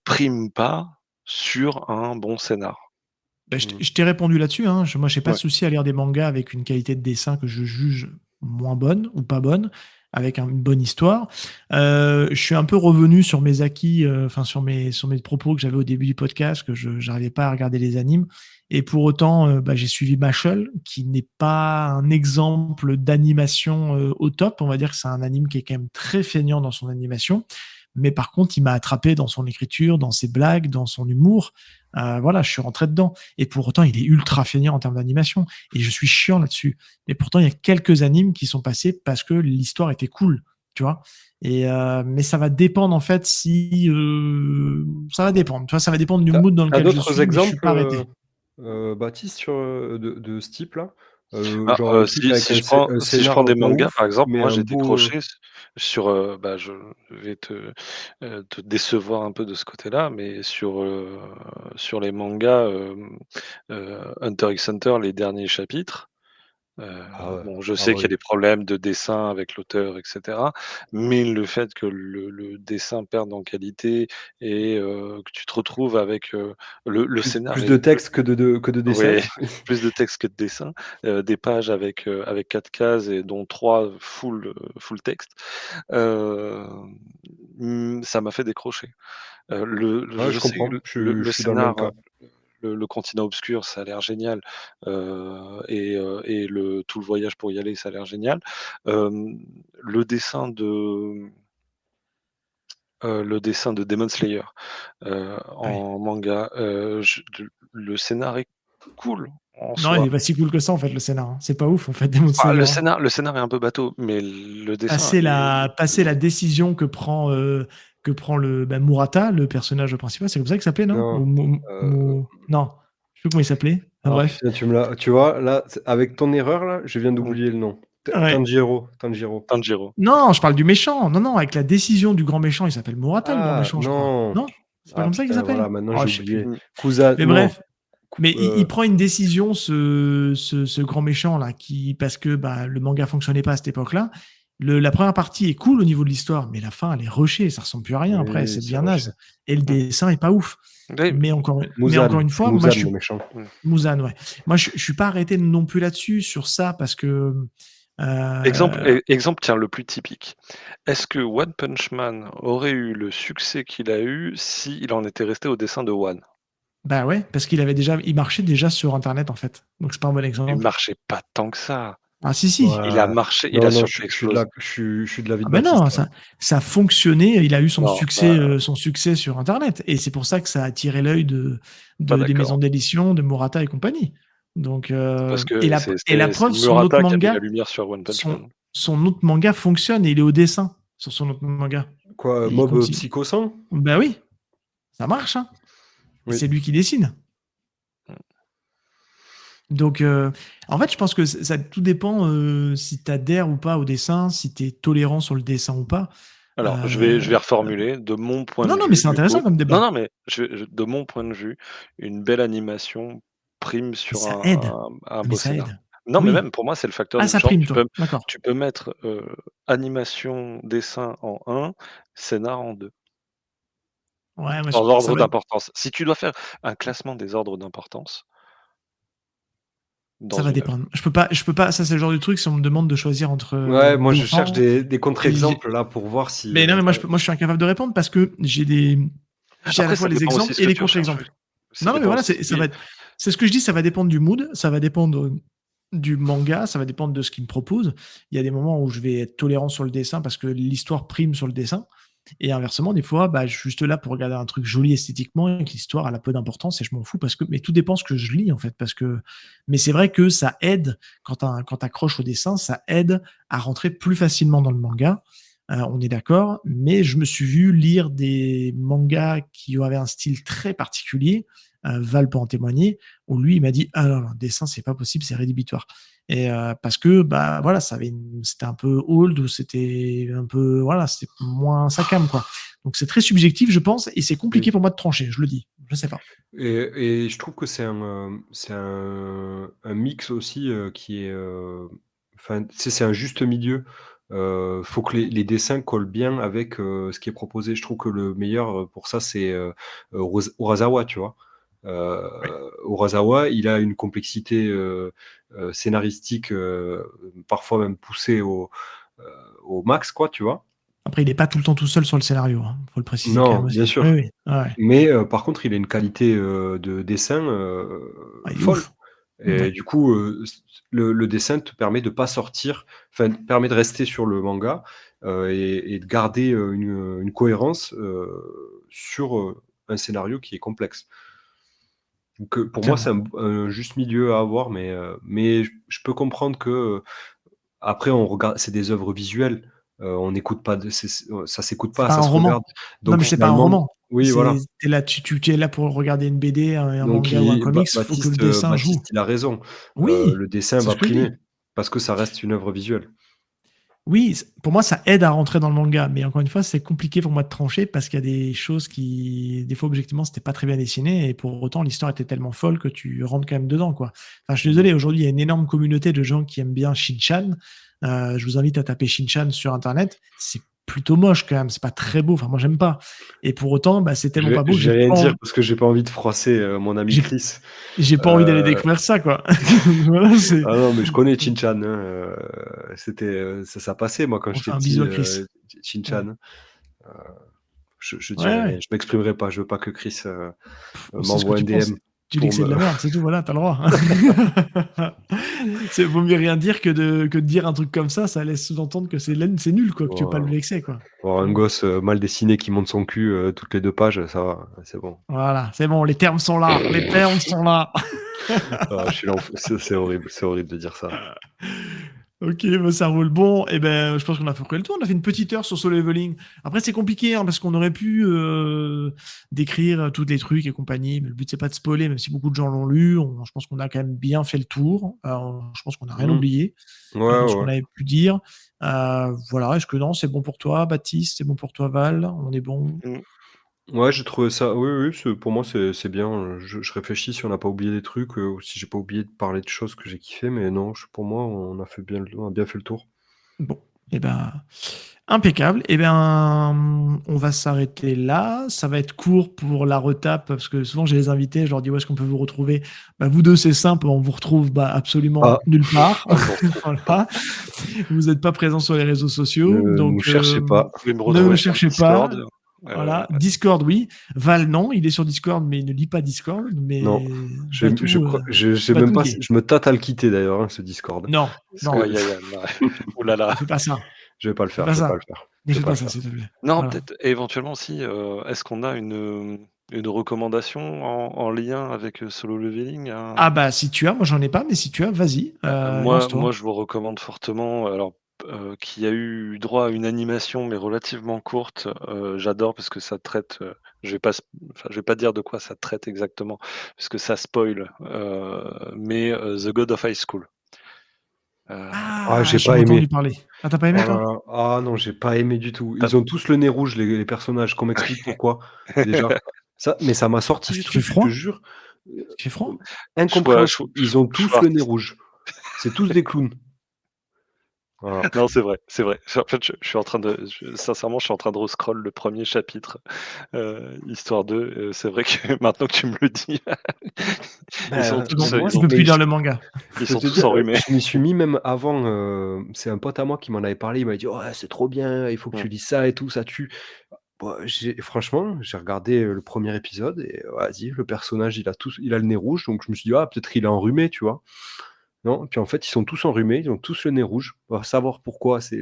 prime pas sur un bon scénar? Je t'ai répondu là-dessus, hein. Moi, j'ai pas de Ouais. souci à lire des mangas avec une qualité de dessin que je juge moins bonne ou pas bonne, avec une bonne histoire. Je suis un peu revenu sur mes acquis, enfin sur mes propos que j'avais au début du podcast, que je n'arrivais pas à regarder les animes. Et pour autant, j'ai suivi Mashle, qui n'est pas un exemple d'animation au top. On va dire que c'est un anime qui est quand même très feignant dans son animation. Mais par contre, il m'a attrapé dans son écriture, dans ses blagues, dans son humour. Voilà, je suis rentré dedans. Et pour autant, il est ultra feignant en termes d'animation. Et je suis chiant là-dessus. Et pourtant, il y a quelques animes qui sont passés parce que l'histoire était cool, tu vois. Mais ça va dépendre, en fait, si. Ça va dépendre. Tu vois, ça va dépendre du mood dans T'as lequel je d'autres suis, mais je suis pas arrêté. exemples, Baptiste, de ce type-là? Ah, Genre un truc avec si je prends un si je prends scénar des pas mangas, ouf, par exemple, mais moi un j'ai beau. décroché sur, je vais te décevoir un peu de ce côté-là, mais sur les mangas, Hunter x Hunter, les derniers chapitres, Ah ouais, bon, je ah sais qu'il y a oui. des problèmes de dessin avec l'auteur et cetera, mais le fait que le dessin perde en qualité et que tu te retrouves avec, le scénar Plus est de texte que de dessin. oui, plus de texte que de dessin, des pages avec 4 cases et dont 3 full texte, ça m'a fait décrocher. Ouais, Je je sais que comprends, je le suis dans le même scénar, cas. le continent obscur, ça a l'air génial, et tout le voyage pour y aller, ça a l'air génial. Le dessin de Demon Slayer, Ouais. en manga, le scénar est cool en Non, il soi. est pas si cool que ça, en fait, le scénar, hein. C'est pas ouf, en fait, Demon Ah, Slayer, hein. le scénar est un peu bateau, mais le dessin est Passer la décision que prend Murata, le personnage principal, c'est comme ça qu'il s'appelait, non? Non, Non, je sais plus comment il s'appelait. Enfin, ah bref. putain, tu vois, là, avec ton erreur, là, je viens mmh, d'oublier le nom. Ouais. Tanjiro. Tanjiro. Non, je parle du méchant. Non, non, avec la décision du grand méchant, il s'appelle Murata, le grand Ah méchant, je crois. non! Non? C'est pas Ah comme ça qu'il putain, s'appelle? voilà, maintenant Oh, j'ai je sais plus. oublié. Mmh, Kusa Mais non, bref. Ku Mais il prend une décision, ce grand méchant là, parce que le manga fonctionnait pas à cette époque-là. La première partie est cool au niveau de l'histoire, mais la fin, elle est rushée, ça ressemble plus à rien après, oui, c'est c'est bien rushé. naze. Et le mmh. dessin est pas ouf. Oui, Mais encore une C'est fois, moi Muzan je le suis méchant. Muzan, ouais. Moi je suis pas arrêté non plus là-dessus sur ça parce que exemple, tiens, le plus typique. Est-ce que One Punch Man aurait eu le succès qu'il a eu s'il en était resté au dessin de One? bah ouais, parce il marchait déjà sur internet en fait. Donc c'est pas un bon Il exemple. marchait pas tant que ça. Ah si si. Il a Ouais. marché, il a Non, non, surtout explosé. je suis de l'avis Ah de ben non, Baptiste, là. ça fonctionnait, il a eu Non, son succès sur Internet. Et c'est pour ça que ça a attiré l'œil pas des maisons d'accord. d'édition, de Murata et compagnie. Donc, Parce que et la c'est preuve, Murata qui a mis la lumière sur One Punch Man. son autre manga fonctionne et il est au dessin sur son autre manga. Quoi, Et il Mob continue. Psycho 100? Ben oui, ça marche, hein. Et Oui. c'est lui qui dessine. Donc, en fait, je pense que ça tout dépend si tu adhères ou pas au dessin, si tu es tolérant sur le dessin ou pas. Alors, je vais Euh, reformuler. De mon point Non, de non, mais vue, c'est du coup, intéressant comme non, débat. non, mais de mon point de vue, une belle animation prime Mais sur ça aide. un Mais beau ça scénar. aide. Non, mais Oui. même pour moi, c'est le facteur Ah, de ça genre, prime, toi. D'accord. tu peux mettre, animation, dessin en 1, scénar en 2. Ouais, moi, En ça ordre va être d'importance. Si tu dois faire un classement des ordres d'importance ça dans va une œuvre. dépendre. Je peux pas ça, c'est le genre de truc, si on me demande de choisir entre, Ouais, moi je cherche Dauphin des et contre-exemples là pour voir si. mais non, mais moi, je suis incapable de répondre parce que j'ai à la Après, fois ça les dépend aussi exemples ce et que les tu recherches, oui. contre-exemples. Ça Non, non, mais dépend voilà, aussi, ça va oui. être c'est ce que je dis, ça va dépendre du mood, ça va dépendre, du manga, ça va dépendre de ce qu'il me propose. Il y a des moments où je vais être tolérant sur le dessin parce que l'histoire prime sur le dessin et inversement, des fois, bah, je suis juste là pour regarder un truc joli esthétiquement et que l'histoire elle a peu d'importance et je m'en fous parce que mais tout dépend ce que je lis, en fait, parce que mais c'est vrai que ça aide quand tu accroches au dessin, ça aide à rentrer plus facilement dans le manga. On est d'accord, mais je me suis vu lire des mangas qui avaient un style très particulier, Val peut en témoigner, où lui, il m'a dit: «Ah non, non, le dessin, c'est pas possible, c'est rédhibitoire» et parce que, bah, voilà, c'était un peu old ou c'était un peu voilà, c'était moins sa came, quoi. Donc c'est très subjectif, je pense et c'est Oui. compliqué pour moi de trancher, je le dis. Je sais pas. Et je trouve que c'est un mix aussi, qui est, enfin, tu sais, c'est un juste milieu. Faut que les dessins collent bien avec, ce qui est proposé. Je trouve que le meilleur, pour ça, c'est, Urasawa, tu vois? Ouais. Urasawa, il a une complexité, scénaristique, parfois même poussée heu, au max, quoi, tu vois? Après, il est pas tout le temps tout seul sur le scénario, hein, faut le préciser quand Non, même bien aussi. Oui, sûr. oui. Ouais, ouais. Mais par contre, il a une qualité, de dessin, Ah, il est folle. ouf. Et Ouais, du coup, le dessin te permet de pas sortir, enfin, te permet de rester sur le manga, et de garder, une cohérence, sur, un scénario qui est complexe. Donc, pour moi, c'est clairement. un juste milieu à avoir, mais je peux comprendre que, après on regarde c'est des œuvres visuelles, on n'écoute pas de ça s'écoute C'est pas, pas ça un se roman. regarde. Non, Donc mais c'est pas un finalement roman. oui, C'est voilà. tu es là pour regarder une BD, un Donc manga ou un il Ba comics, faut que le Baptiste, dessin joue. Baptiste, il a raison. Oui, Le dessin c'est va ce que je primer dis. parce que ça reste une œuvre visuelle. Oui, pour moi, ça aide à rentrer dans le manga, mais encore une fois, c'est compliqué pour moi de trancher parce qu'il y a des choses qui, des fois, objectivement, c'était pas très bien dessiné et pour autant, l'histoire était tellement folle que tu rentres quand même dedans, quoi. Enfin, je suis Mmh. désolé, aujourd'hui, il y a une énorme communauté de gens qui aiment bien Shin-Chan. Je vous invite à taper Shin-Chan sur Internet. C'est plutôt moche quand même, c'est pas très beau. Enfin, moi, j'aime pas. Et pour autant, bah, c'est tellement pas beau que Je vais rien dire parce que j'ai pas envie de froisser, mon ami j'ai Chris. j'ai pas envie d'aller Heu, découvrir ça, quoi. Voilà, c'est. ah non, mais je connais Shin-Chan, hein, c'était, ça passait moi quand On fait j'étais un petit, bisou à Chris. Ouais, Shin-Chan. Heu, je ouais, dirais rien, ouais. je m'exprimerai pas, je veux pas que Chris, On sait ce que m'envoie un tu penses. DM Tu dis pour que c'est de me la merde, c'est tout, voilà, t'as le droit. Vaut mieux rien dire que de dire un truc comme ça laisse sous-entendre que c'est nul, quoi, que tu veux pas le pour, vexer, quoi. pour un Mm. gosse, mal dessiné qui monte son cul, toutes les 2 pages, ça va, c'est bon. Voilà, c'est bon, les termes sont là, les termes sont là. Ah, je suis c'est horrible de dire ça. Ok, bah ça roule. Bon, et ben, je pense qu'on a fait le tour. On a fait une petite heure sur Solo Leveling. Après, c'est compliqué, hein, parce qu'on aurait pu décrire tous les trucs et compagnie. Mais le but, c'est pas de spoiler, même si beaucoup de gens l'ont lu. Je pense qu'on a quand même bien fait le tour. Je pense qu'on n'a rien Mmh. oublié Ouais, de ce ouais. qu'on avait pu dire. Voilà, est-ce que non, c'est bon pour toi, Baptiste? C'est bon pour toi, Val? On est bon? Mmh. Ouais, j'ai trouvé ça oui, oui, pour moi, c'est bien, je réfléchis si on n'a pas oublié des trucs, ou si j'ai pas oublié de parler de choses que j'ai kiffé, mais non, pour moi, on a bien fait le tour. Bon, et ben, impeccable. Eh bien, on va s'arrêter là. Ça va être court pour la retape, parce que souvent j'ai les invités, je leur dis où est-ce qu'on peut vous retrouver. Bah, vous deux, c'est simple, on vous retrouve Ah, absolument nulle part. On vous retrouve Voilà. Vous n'êtes pas présents sur les réseaux ne sociaux, nous donc cherchez pas. Vous pouvez me ne retrouver me sur cherchez pas. Discord, Voilà, Discord, oui. Val, non, il est sur Discord, mais il ne lit pas Discord. Non, Mais je Batou, crois j'ai même Batou pas y est. je me tâte à le quitter d'ailleurs, hein, ce Discord. Non, Parce non, que aïe, aïe, aïe, là. Ouh là là. ne fais pas ça. je vais pas le Fais faire, pas je vais pas ça. le faire, Ne je vais fais pas pas le ça, faire. s'il te plaît. Non, Voilà. peut-être éventuellement aussi, est-ce qu'on a une recommandation en lien avec, Solo Leveling, Ah bah si tu as, moi j'en ai pas, mais si tu as, vas-y, moi, lance-toi. je vous recommande fortement, alors, qui a eu droit à une animation, mais relativement courte, j'adore parce que ça traite, je vais pas s enfin, je vais pas dire de quoi ça traite exactement, parce que ça spoil, mais The God of High School. Ah, Ah, j'ai j'en pas ai aimé. entendu parler. Ah, tu pas aimé Oh là toi? là, ah non, j'ai pas aimé du tout. Tu Ils ont tous le nez rouge, les personnages, qu'on m'explique pourquoi, déjà. Ça m'a sorti Parce du qu'il fait truc, je te froid? jure, Il fait froid? choix incompréhensible. Ils ont tous choix le nez rouge. C'est tous des clowns. Voilà. Non, c'est vrai, c'est vrai. En fait, je suis en train de sincèrement, je suis en train de rescroll le premier chapitre, histoire de, c'est vrai que maintenant que tu me le dis, ils sont Ben, C'est bon, tous, moi, tu peux mais plus lire le manga. ils je vais sont te tous dire, enrhumés. je m'y suis mis même avant, c'est un pote à moi qui m'en avait parlé, il m'a dit: «Ouais, c'est trop bien, il faut que Mmh. tu lises ça et tout, ça tue». Bah, franchement, j'ai regardé, le premier épisode et vas-y, le personnage, il a le nez rouge, donc je me suis dit: «Ah, peut-être il est enrhumé», tu vois? Non, puis en fait, ils sont tous enrhumés, ils ont tous le nez rouge. On va savoir pourquoi, ça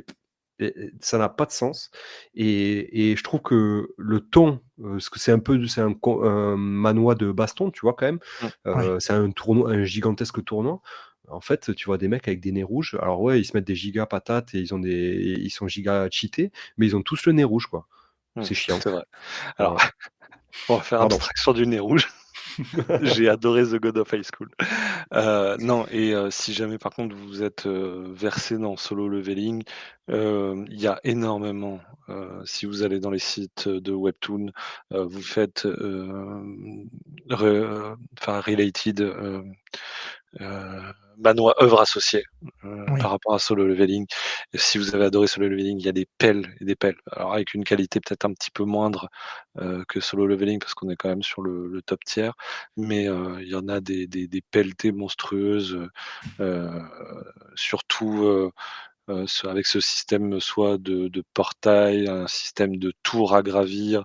n'a pas de sens et je trouve que le ton, parce que c'est un manoir de baston, tu vois, quand même. Mmh. Ouais. C'est un gigantesque tournoi. En fait, tu vois des mecs avec des nez rouges. Alors ouais, ils se mettent des giga patates et ils sont giga cheatés, mais ils ont tous le nez rouge, quoi. Mmh. C'est chiant. C'est vrai. Alors, Voilà. on va faire Pardon. abstraction du nez rouge. J'ai adoré The God of High School. Non et si jamais par contre vous êtes, versé dans Solo Leveling, il y a énormément, si vous allez dans les sites de webtoon, vous faites, enfin related, manhwa œuvre associée, par Oui. rapport à Solo Leveling. Et si vous avez adoré Solo Leveling, il y a des pelles et des pelles. Alors avec une qualité peut-être un petit peu moindre, que Solo Leveling parce qu'on est quand même sur le top tier, mais il y en a des pelletées monstrueuses, heu, surtout, avec ce système soit de portail, un système de tours à gravir,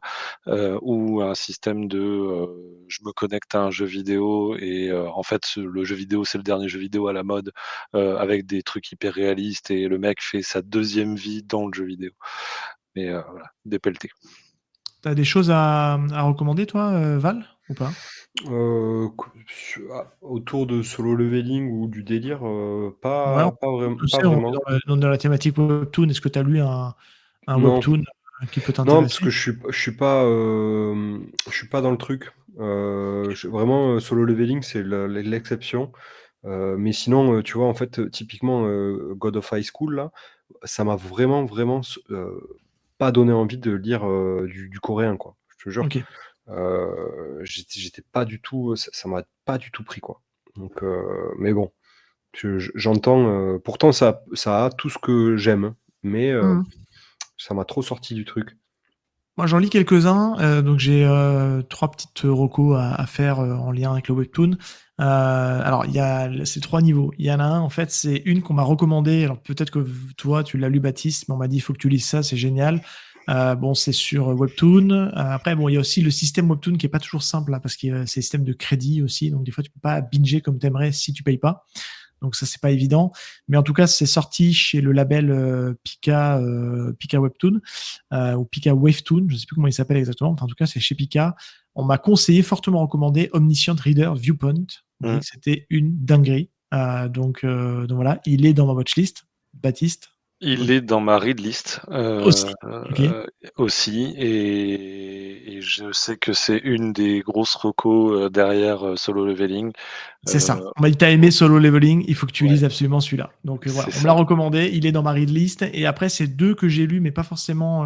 ou un système de, je me connecte à un jeu vidéo et en fait, le jeu vidéo, c'est le dernier jeu vidéo à la mode, avec des trucs hyper réalistes et le mec fait sa deuxième vie dans le jeu vidéo. Mais voilà, des pelletés. T'as des choses à recommander, toi, Val, ou pas? Co su ah, autour de Solo Leveling ou du délire, Ouais, tu pas sais, on est vraiment. dans la thématique webtoon. Est-ce que tu as lu un Non. webtoon qui peut Non, parce t'intéresser? que je suis pas dans le truc. Vraiment, Solo Leveling, c'est l'exception. Mais sinon, tu vois, en fait, typiquement, God of High School là, ça m'a vraiment, vraiment pas donné envie de lire, du coréen, quoi. Je te jure. Ok. J'étais pas du tout, ça m'a pas du tout pris, quoi. Donc mais bon, j'entends, pourtant ça a tout ce que j'aime, hein, mais Mhm. ça m'a trop sorti du truc. Moi, j'en lis quelques-uns. Donc, j'ai trois petites recos à faire en lien avec le webtoon. Alors, il y a ces trois niveaux. Il y en a un, en fait, c'est une qu'on m'a recommandée. Alors, peut-être que toi, tu l'as lu, Baptiste, mais on m'a dit il faut que tu lises ça, c'est génial. Bon, c'est sur Webtoon. Après, bon, il y a aussi le système Webtoon qui est pas toujours simple là, parce qu'il y a ces systèmes de crédit aussi. Donc, des fois, tu peux pas binger comme tu aimerais si tu payes pas. Donc ça, c'est pas évident. Mais en tout cas, c'est sorti chez le label Pika Webtoon ou Pika Wavetoon, je ne sais plus comment il s'appelle exactement. Enfin, en tout cas, c'est chez Pika. On m'a conseillé, fortement recommandé, Omniscient Reader Viewpoint. On m'a dit Mmh. que c'était une dinguerie. Donc voilà, il est dans ma watchlist. Baptiste Il est dans ma read list, aussi. Ok, aussi et je sais que c'est une des grosses recos, derrière, Solo Leveling. c'est Heu, ça. On m'a dit t'as aimé Solo Leveling, il faut que tu ouais, lises absolument celui-là. Donc voilà, c'est on me l'a ça. recommandé, il est dans ma read list. Et après, c'est deux que j'ai lus, mais pas forcément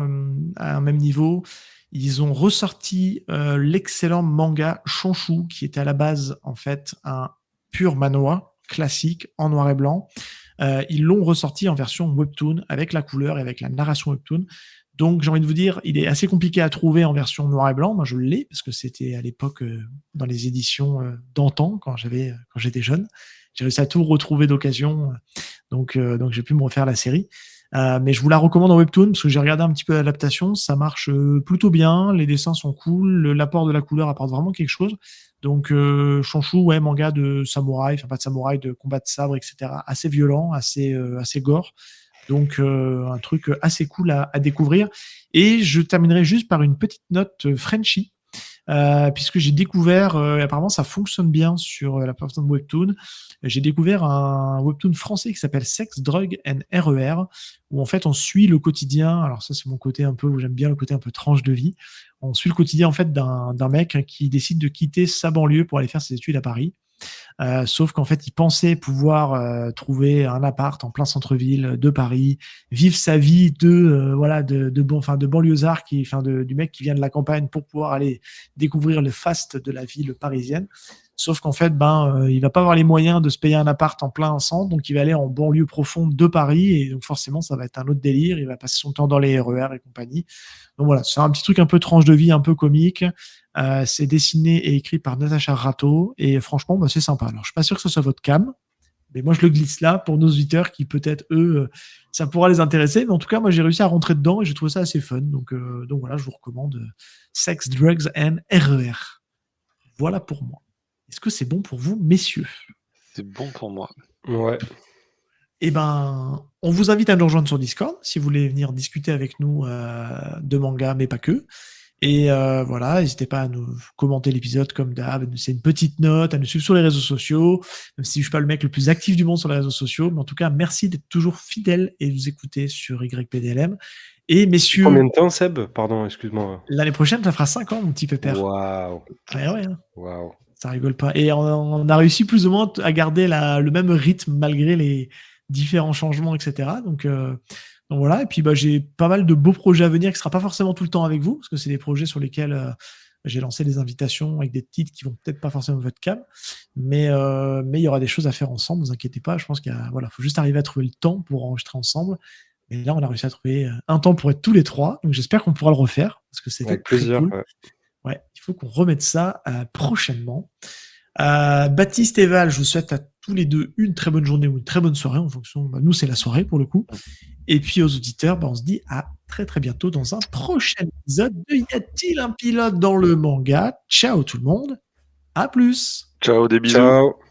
à un même niveau. Ils ont ressorti l'excellent manga Chonchou, qui était à la base en fait un pur manhwa classique en noir et blanc. Ils l'ont ressorti en version webtoon avec la couleur et avec la narration webtoon. Donc j'ai envie de vous dire, il est assez compliqué à trouver en version noir et blanc. Moi je l'ai parce que c'était à l'époque dans les éditions d'antan quand j'étais jeune. J'ai réussi à tout retrouver d'occasion, donc j'ai pu me refaire la série. Mais je vous la recommande en webtoon parce que j'ai regardé un petit peu l'adaptation, ça marche plutôt bien, les dessins sont cool, l'apport de la couleur apporte vraiment quelque chose. Donc Chonchou, ouais, manga de samouraï, enfin pas de samouraï, de combat de sabre, etc. Assez violent, assez gore. Donc un truc assez cool à découvrir. Et je terminerai juste par une petite note Frenchy. Puisque j'ai découvert, apparemment ça fonctionne bien sur la plateforme Webtoon. J'ai découvert un Webtoon français qui s'appelle Sex, Drug and RER, où en fait on suit le quotidien. Alors ça c'est mon côté un peu où j'aime bien le côté un peu tranche de vie. On suit le quotidien en fait d'un mec qui décide de quitter sa banlieue pour aller faire ses études à Paris. Sauf qu'en fait, il pensait pouvoir trouver un appart en plein centre-ville de Paris, vivre sa vie de banlieusard, du mec qui vient de la campagne pour pouvoir aller découvrir le faste de la ville parisienne. Sauf qu'en fait, il va pas avoir les moyens de se payer un appart en plein centre, donc il va aller en banlieue profonde de Paris, et donc forcément, ça va être un autre délire. Il va passer son temps dans les RER et compagnie. Donc voilà, c'est un petit truc un peu tranche de vie, un peu comique. C'est dessiné et écrit par Natacha Rato, et franchement, c'est sympa. Alors, je suis pas sûr que ce soit votre cam, mais moi, je le glisse là pour nos auditeurs qui, peut-être, eux, ça pourra les intéresser. Mais en tout cas, moi, j'ai réussi à rentrer dedans et j'ai trouvé ça assez fun. Donc voilà, je vous recommande Sex, Drugs and RER. Voilà pour moi. Est-ce que c'est bon pour vous, messieurs? C'est bon pour moi. Ouais. Eh ben, on vous invite à nous rejoindre sur Discord si vous voulez venir discuter avec nous de manga, mais pas que. Et voilà, n'hésitez pas à nous commenter l'épisode comme d'hab, à nous laisser une petite note, à nous suivre sur les réseaux sociaux, même si je suis pas le mec le plus actif du monde sur les réseaux sociaux. Mais en tout cas, merci d'être toujours fidèle et de nous écouter sur YPDLM. Et messieurs, Combien de temps, Seb? Pardon, excuse-moi. l'année prochaine, ça fera 5 ans, mon petit pépère. Waouh. Ouais, hein. Waouh. Ça rigole pas. Et on a réussi plus ou moins à garder le même rythme malgré les différents changements, etc. Donc voilà. Et puis j'ai pas mal de beaux projets à venir qui ne sera pas forcément tout le temps avec vous, parce que c'est des projets sur lesquels j'ai lancé des invitations avec des titres qui vont peut-être pas forcément votre cam, mais il y aura des choses à faire ensemble, ne vous inquiétez pas. Je pense qu'il faut juste arriver à trouver le temps pour enregistrer ensemble. Et là, on a réussi à trouver un temps pour être tous les trois. Donc j'espère qu'on pourra le refaire, parce que c'était Avec très plaisir. cool. Ouais, il faut qu'on remette ça prochainement. Baptiste et Val, je vous souhaite à tous les deux une très bonne journée ou une très bonne soirée en fonction. Nous, c'est la soirée pour le coup. Et puis aux auditeurs, on se dit à très très bientôt dans un prochain épisode de Y a-t-il un pilote dans le manga? Ciao tout le monde. À plus. Ciao, des bisous. Ciao.